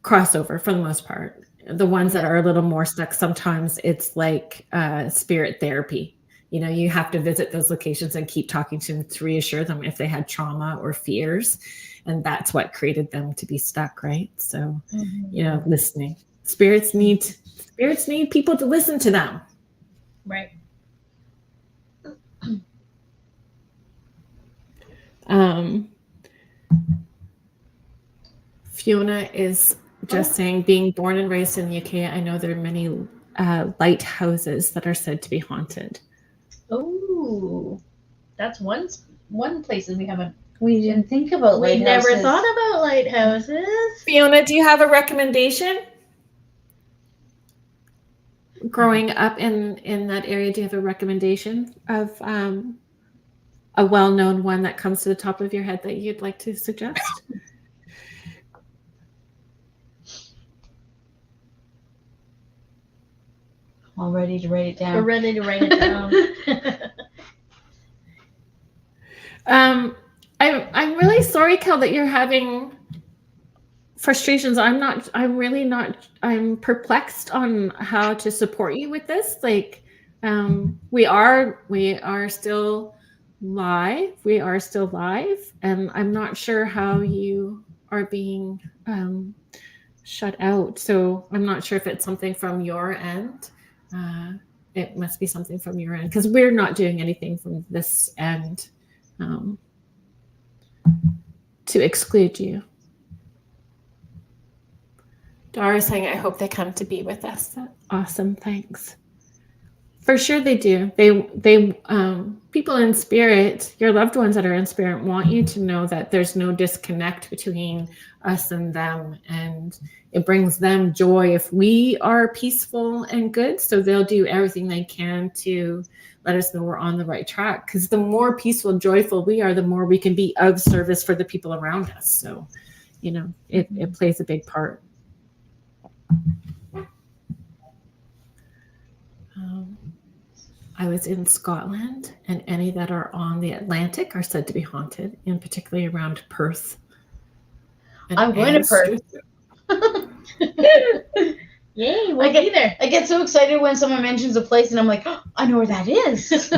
Cross over for the most part. The ones that are a little more stuck, sometimes it's like spirit therapy. You have to visit those locations and keep talking to them to reassure them if they had trauma or fears. And that's what created them to be stuck, right? So, listening. Spirits need people to listen to them.
Right.
Fiona is just saying, being born and raised in the UK, I know there are many lighthouses that are said to be haunted.
Oh, that's one place that
we didn't think about lighthouses.
We never thought about lighthouses.
Fiona, do you have a recommendation? Growing up in that area, do you have a recommendation of a well-known one that comes to the top of your head that you'd like to suggest?
All ready to write it down.
We're ready to write it down.
I'm really sorry, Kel, that you're having frustrations. I'm perplexed on how to support you with this. Like, we are still live. We are still live. And I'm not sure how you are being shut out. So I'm not sure if it's something from your end. It must be something from your end, because we're not doing anything from this end to exclude you. Dara saying, I hope they come to be with us. Awesome, thanks. For sure they do. They people in spirit, your loved ones that are in spirit, want you to know that there's no disconnect between us and them, and it brings them joy if we are peaceful and good. So they'll do everything they can to let us know we're on the right track, because the more peaceful and joyful we are, the more we can be of service for the people around us. So, you know, it plays a big part. I was in Scotland, and any that are on the Atlantic are said to be haunted, and particularly around Perth. And
I'm going to Perth.
Yay, we'll be there.
I get so excited when someone mentions a place, and I'm like, oh, I know where that is.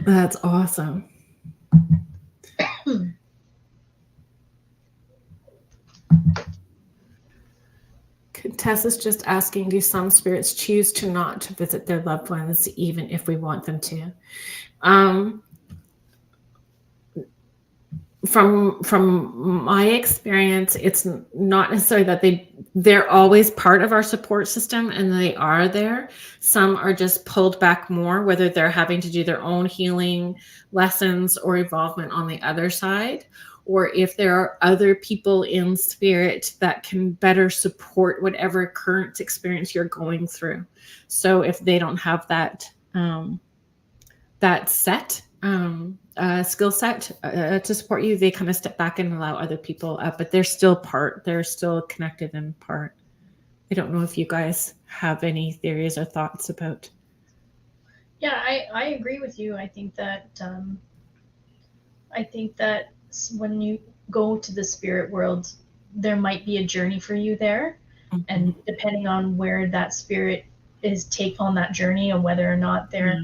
That's awesome. Tessa's just asking, do some spirits choose to not to visit their loved ones even if we want them to? From my experience, it's not necessarily that they're always part of our support system, and they are there. Some are just pulled back more, whether they're having to do their own healing lessons or involvement on the other side, or if there are other people in spirit that can better support whatever current experience you're going through. So if they don't have that set skill set to support you, they kind of step back and allow other people up, but they're still connected and part. I don't know if you guys have any theories or thoughts about.
Yeah, I agree with you. I think that when you go to the spirit world, there might be a journey for you there. Mm-hmm. And depending on where that spirit is take on that journey, and whether or not they're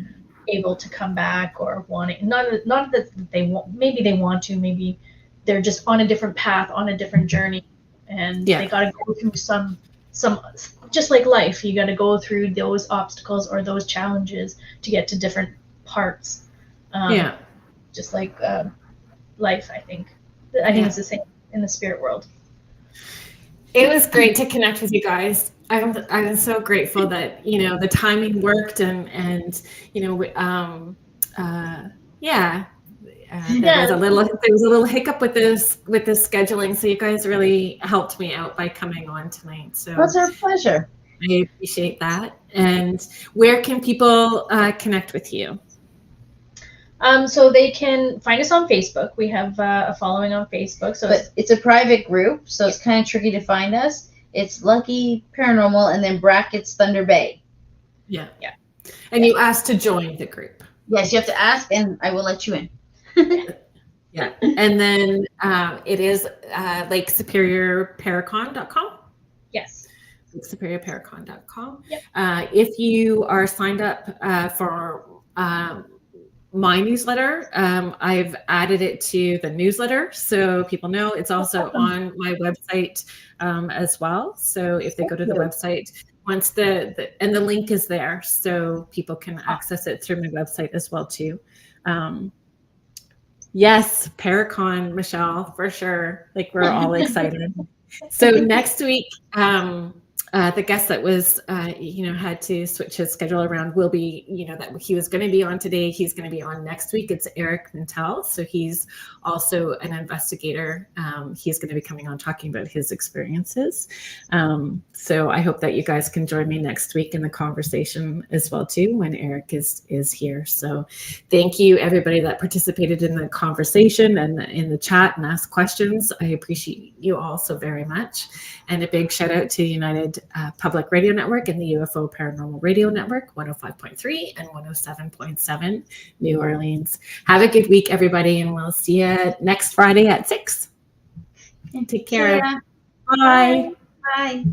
able to come back or wanting, not that they want, maybe they want to, maybe they're just on a different path, on a different journey, and they got to go through some, just like life, you got to go through those obstacles or those challenges to get to different parts. Just like life, I think it's the same in the spirit world.
It was great to connect with you guys. I'm so grateful that, you know, the timing worked, and you know, there was a little hiccup with this scheduling, so you guys really helped me out by coming on tonight. So
that's our pleasure.
I appreciate that. And where can people connect with you?
So they can find us on Facebook. We have a following on Facebook.
But it's a private group, so it's kind of tricky to find us. It's Lucky Paranormal, and then brackets Thunder Bay.
Yeah. And you asked to join the group.
Yes, you have to ask, and I will let you in.
Yeah. And then it is LakeSuperiorParacon.com.
Yes.
LakeSuperiorParacon.com.
Yep.
If you are signed up for my newsletter, I've added it to the newsletter, so people know. It's also on my website as well. So if they go to the website, once the link is there, so people can access it through my website as well too. Yes, Paracon, Michelle, for sure. Like, we're all excited. So next week, the guest that was, had to switch his schedule around will be, that he was going to be on today. He's going to be on next week. It's Eric Mintel. So he's also an investigator. He's going to be coming on talking about his experiences. So I hope that you guys can join me next week in the conversation as well too, when Eric is here. So thank you everybody that participated in the conversation and in the chat and asked questions. I appreciate you all so very much. And a big shout out to United Public Radio Network and the UFO Paranormal Radio Network, 105.3 and 107.7 New Orleans. Have a good week, everybody, and we'll see you next Friday at 6. And take care.
Yeah.
Bye.
Bye.